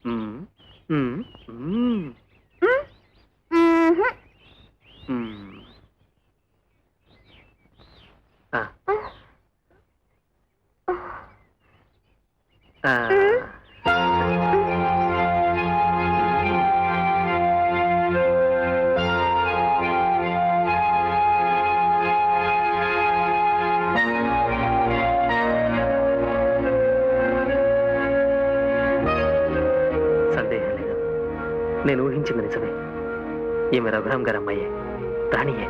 మ్మ్. మ్మ్. మ్మ్. మ్మ్హ్. మ్మ్. ఆ. ఆ. సందేహం లేదు, నేను ఊహించింది నిజమే. ఈమె రఘురామ్ గారు అమ్మాయే, రాణియే.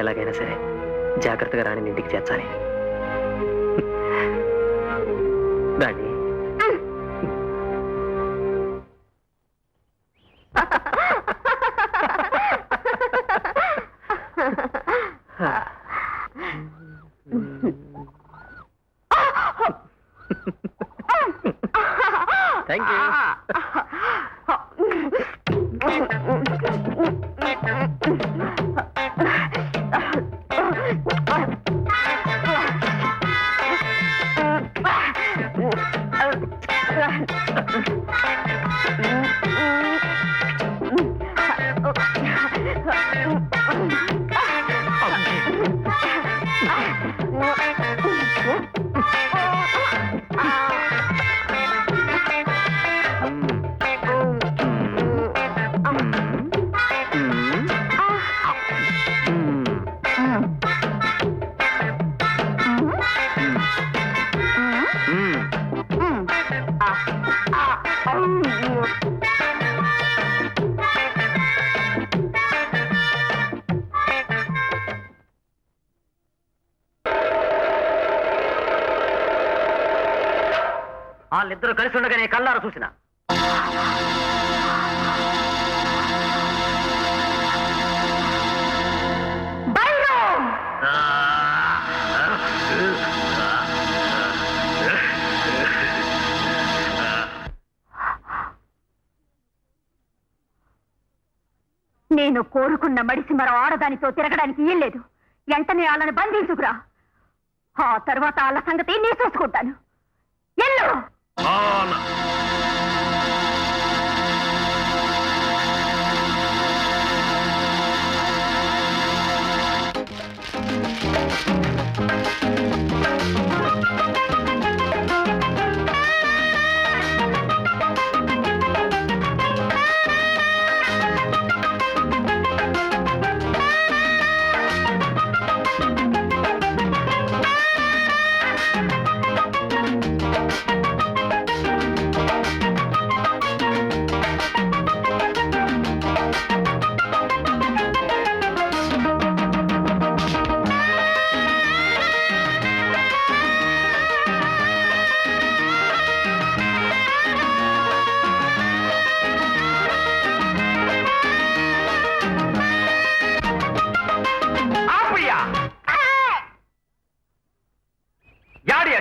ఎలాగైనా సరే జాగ్రత్తగా రాణిని ఇంటికి చేర్చాలి. రాణి, థ్యాంక్ యూ. వాళ్ళిద్దరూ కలిసి ఉండగా నేను కళ్ళారా చూసిన. నేను కోరుకున్న మడిసి మరో ఆడదానితో తిరగడానికి వీల్లేదు. వెంటనే వాళ్ళని బంధించుకురా. ఆ తర్వాత వాళ్ళ సంగతి నీ చూసుకుంటాను. ఎల్లు.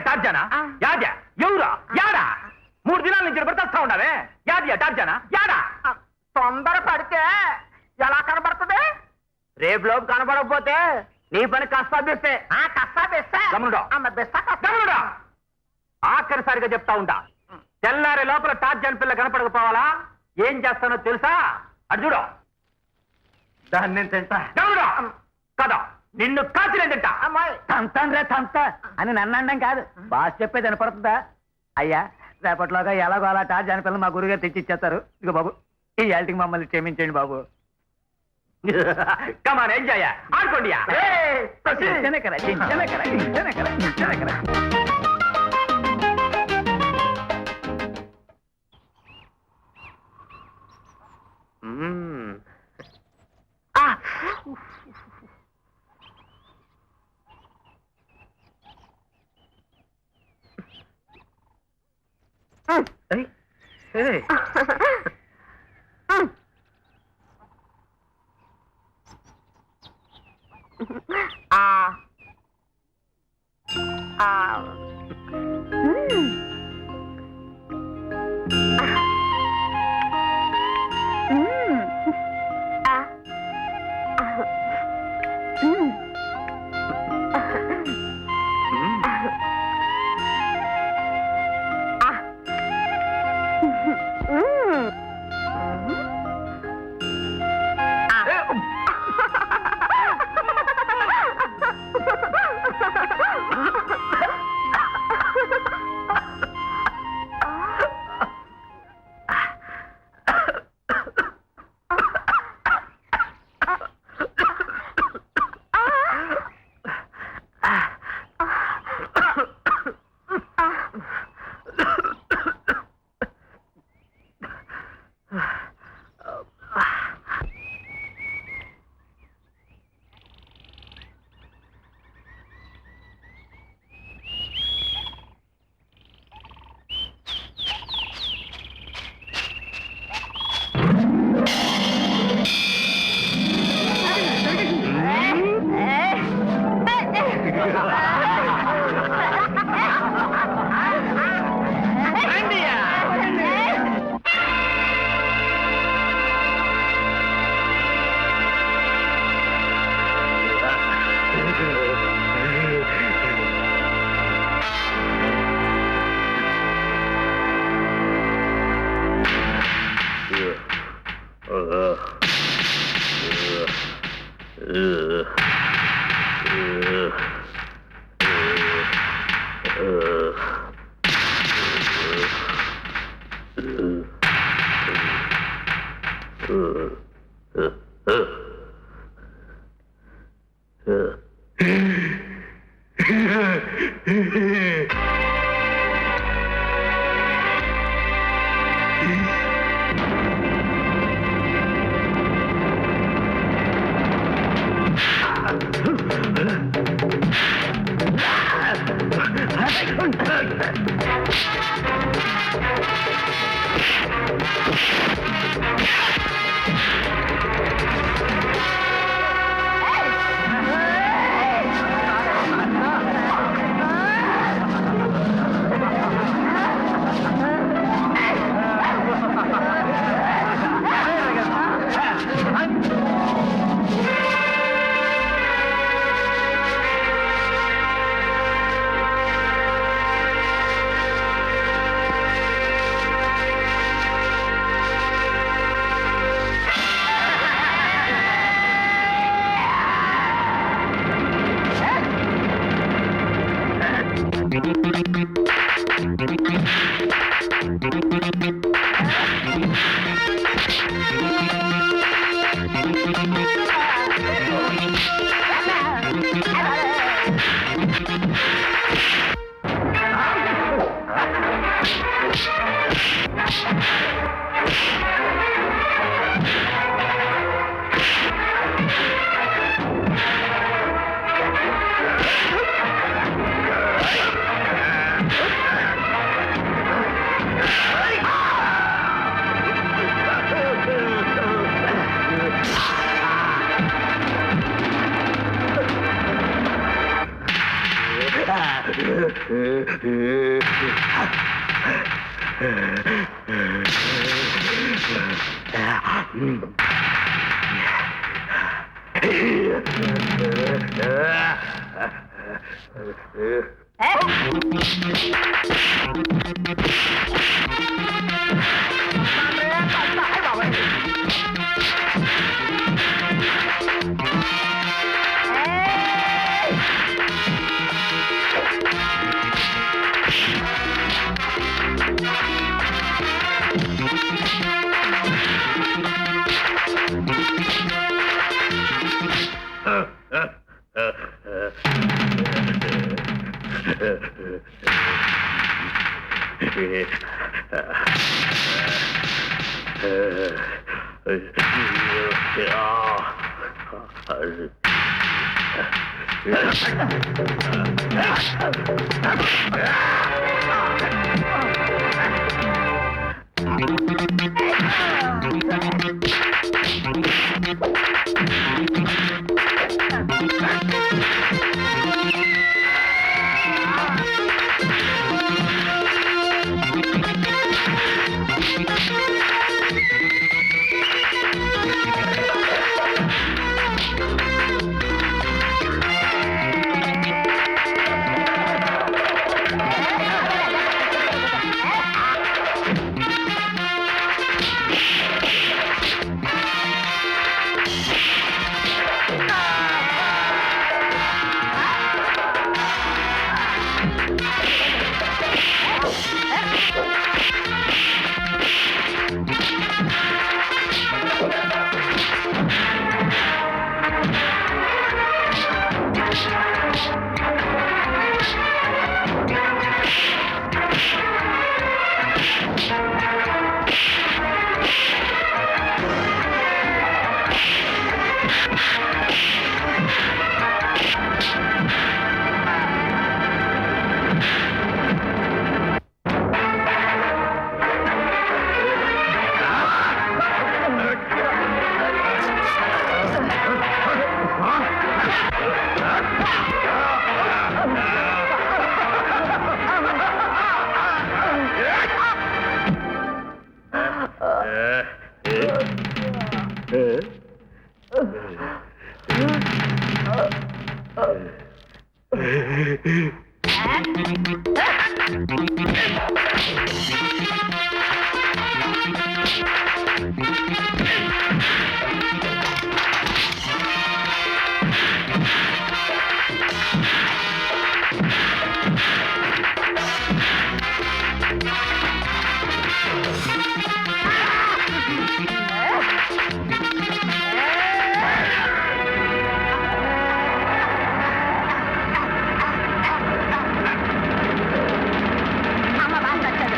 టార్జానా? యాదా? ఎవరా? యాడా? 3 దినాల నుంచి పడతా ఉండవే. యాదియా టార్జానా? యాడా? తొందర పడితే ఎలా కనబడుతుంది? రేపు లోపు కనబడకపోతే నీ పని కష్టాబిస్తే ఆఖరిసారిగా చెప్తా ఉంటా. తెల్లారే లోపల టార్జాన్ పిల్ల కనపడకపోవాలా? ఏం చేస్తానో తెలుసా? అటు చూడు. దాన్ని నేను తింటా కదా, నిన్ను కాచి నేను తింటా. తంతాను రే తంత అని నన్ను అనడం కాదు, బాస్ చెప్పేది వినపడుతుందా? అయ్యా, రేపట్లోగా ఎలాగో అలా టార్జాన్ పిల్లలు మా గురుగారు తెచ్చి ఇచ్చేస్తారు. ఇక బాబు, ఈ ఏళ్ళకి మమ్మల్ని క్షమించండి బాబు. కమాన్ ఎంజాయ్, ఆడుకోండి. Hey! అమ్మ బాగా నచ్చదు.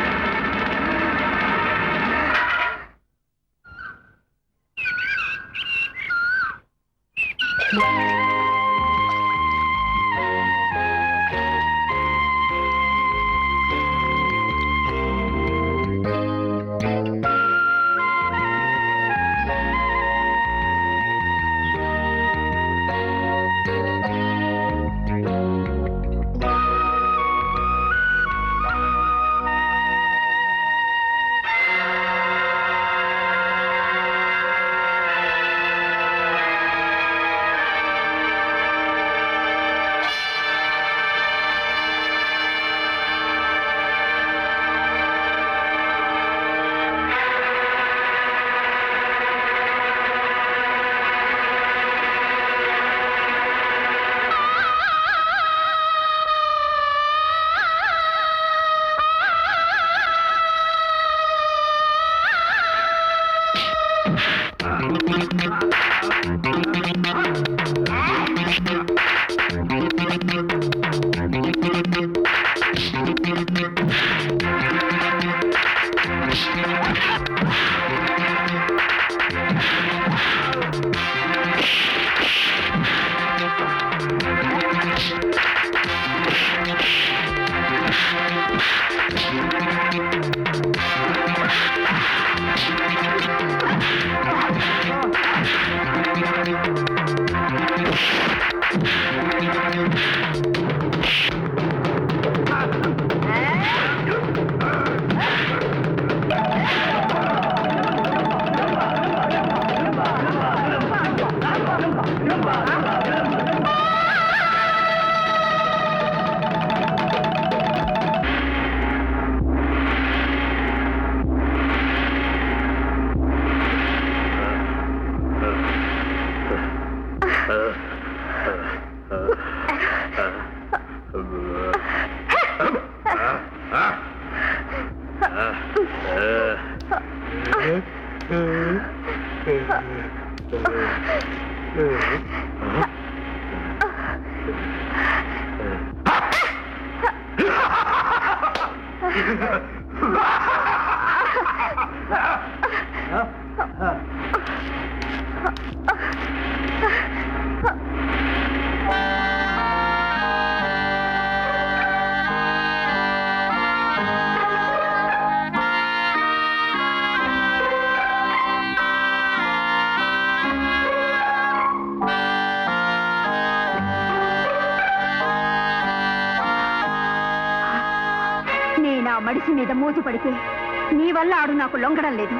మడిసి మీద మోజు పడితే నీ వల్ల ఆడు నాకు లొంగడం లేదు.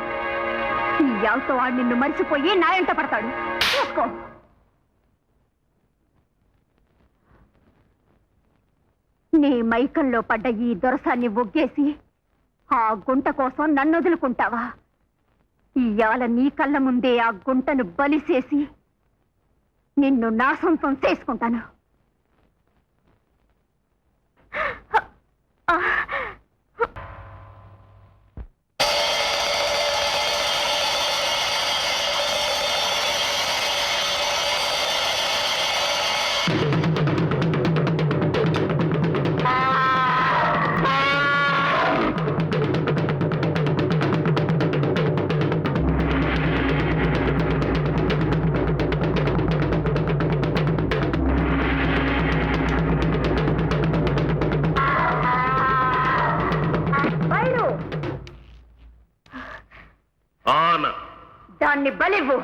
ఈ యావతో ఆడు నిన్ను మరిచిపోయి నా ఎంట పడతాడు. చూసుకో. నీ మైకంలో పడ్డ ఈ దొరసాన్ని ఒగ్గేసి ఆ గుంట కోసం నన్ను వదులుకుంటావా? ఇవాళ నీ కళ్ళ ముందే ఆ గుంటను బలిసేసి నిన్ను నా సొంతం చేసుకుంటాను. దాన్ని బలివ్వు.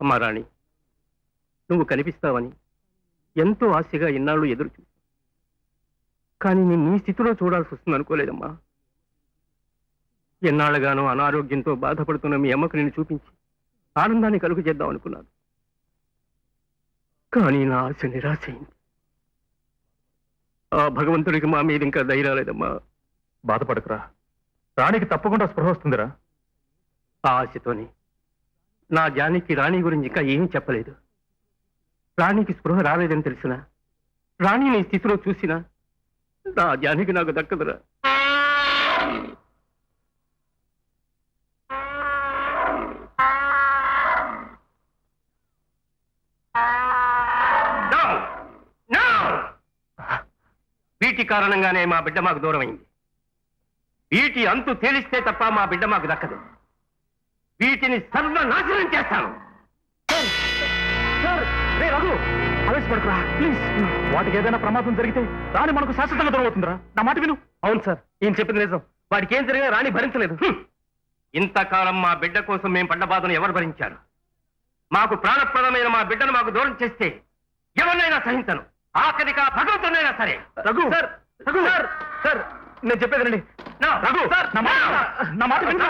అమ్మా రాణి, నువ్వు కనిపిస్తావని ఎంతో ఆశగా ఇన్నాళ్ళు ఎదురు చూసి, కానీ నేను నీ స్థితిలో చూడాల్సి వస్తుంది అనుకోలేదమ్మా. ఎన్నాళ్ళగానో అనారోగ్యంతో బాధపడుతున్న మీ అమ్మకు నేను చూపించి ఆనందాన్ని కలుగు చేద్దాం అనుకున్నాను. కానీ నా ఆశ నిరాశ అయింది. ఆ భగవంతుడికి మా మీద ఇంకా ధైర్యం లేదమ్మా. బాధపడకురా, రాణికి తప్పకుండా స్పృహ వస్తుందిరా. ఆ ఆశతోనే నా జానికి రాణి గురించి ఇంకా ఏమీ చెప్పలేదు. రాణికి స్పృహ రాలేదని తెలిసినా, రాణి నీ స్థితిలో చూసినా నా జానికి నాకు దక్కదురా. వీటి కారణంగానే మా బిడ్డ మాకు దూరం అయింది. వీటి అంతు తేలిస్తే తప్ప మా బిడ్డ మాకు దక్కదు. వీటిని సర్వనాశనం చేస్తాను. ఆవేశపడకురా ప్లీజ్. వాటికి ఏదైనా ప్రమాదం జరిగితే రాణి మనకు శాశ్వతంగా దూరం అవుతుందిరా. నా మాట విను. అవును సార్, ఈయన చెప్పింది నిజం. వాడికి ఏం జరిగినా రాణి భరించలేదు. ఇంతకాలం మా బిడ్డ కోసం మేము పడ్డ బాధను ఎవరు భరించారు? మాకు ప్రాణప్రదమైన మా బిడ్డను మాకు దూరం చేస్తే ఎవరినైనా సహించను, ఆఖరిగా భగవంతునైనా సరే. Raghu sir, Raghu sir, sir నేను చెప్పేదండి. రఘు సార్, నా మాట విను.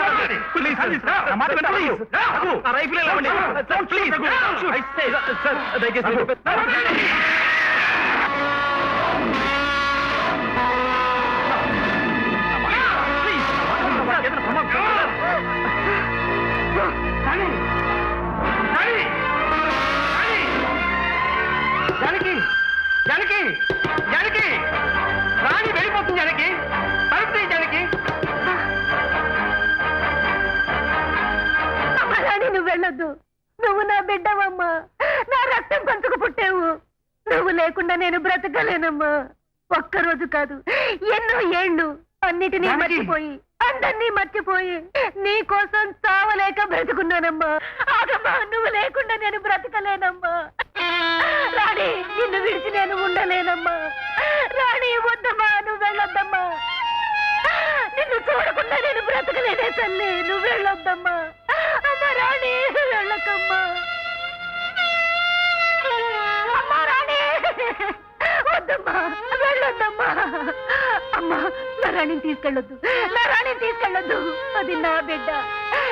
ప్లీజ్ నా మాట విను. ప్లీజ్ రఘు, ఆ రైఫిల్ ఇవ్వండి. ప్లీజ్ సార్, దయచేసి నేను చెప్పేది. జానకి, జానకి, జానకి, రాణి వెళ్ళిపోతుంది. జానకి, పరుపు జానకి. రాణి, నువ్వు వెళ్ళొద్దు. నువ్వు నా బిడ్డవమ్మా, నా రక్తం పంచుకు పుట్టావు. నువ్వు లేకుండా నేను బ్రతకలేనమ్మా. ఒక్కరోజు కాదు, ఎన్నో ఏళ్ళు అన్నిటినీ మర్చిపోయి, అందరినీ మర్చిపోయి నీ కోసం చావలేక బ్రతుకున్నానమ్మా. ఆగమ్మా, నువ్వు లేకుండా నేను బ్రతకలేనమ్మా. రాణి, నిన్ను విడిచి నేను ఉండలేనమ్మా. రాణి, వద్దమ్మా, నువ్వు వెళ్ళొద్దమ్మా. నిన్ను చూడకుండా నేను బ్రతకలేనే తల్లి. నువ్వు వెళ్ళొద్దమ్మా. అమ్మా రాణి, వెళ్ళకమ్మా. అమ్మా రాణి, వద్దమ్మా, వెళ్ళొద్దమ్మా. అమ్మా, నా రాణిని తీసుకెళ్ళొద్దు, నా రాణిని తీసుకెళ్ళొద్దు. అది నా బిడ్డ.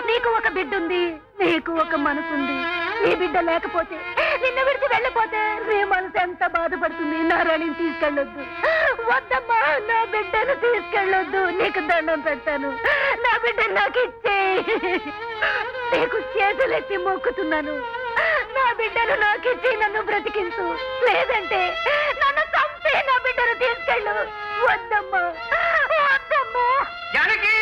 నీకు ఒక బిడ్డ ఉంది, నీకు ఒక మనసుంది. నీ బిడ్డ లేకపోతే నిన్ను విడిచి వెళ్ళిపోతే నీ మనసు ఎంత బాధపడుతుంది. నా రాణిని తీసుకెళ్ళొద్దు. వద్దమ్మా, నా బిడ్డను తీసుకెళ్ళొద్దు. నీకు దండం పెడతాను. నా బిడ్డను నాకు ఇచ్చే. నీకు చేతులెత్తి మొక్కుతున్నాను. నా బిడ్డను నాకు ఇచ్చి నన్ను బ్రతికించు. లేదంటే నన్ను చంపి నా బిడ్డను తీసుకెళ్ళు. వద్దమ్మా, వద్దమ్మా. జానకి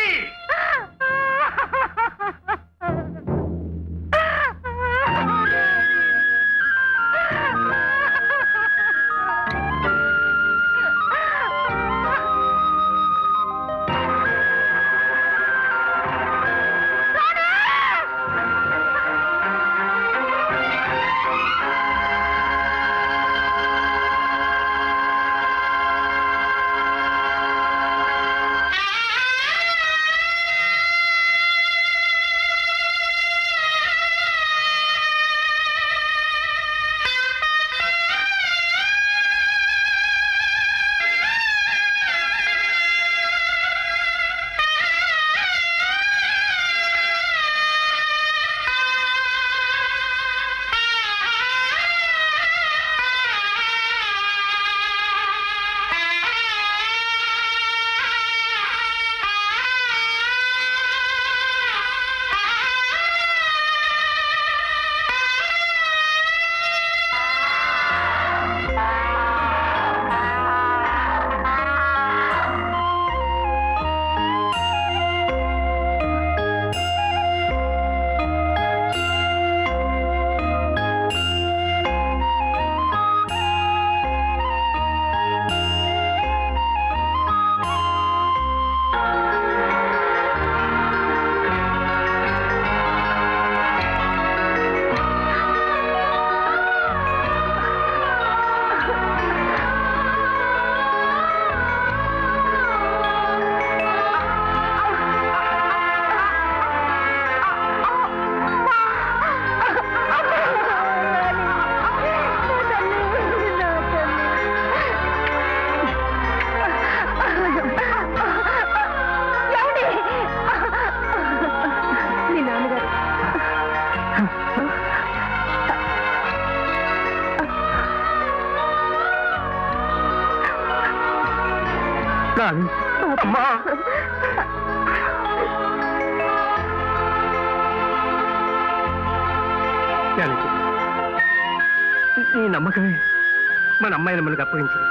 అమ్మా, జానకి, నీ నమ్మకమే మన అమ్మాయిని మనకు అప్పగించింది.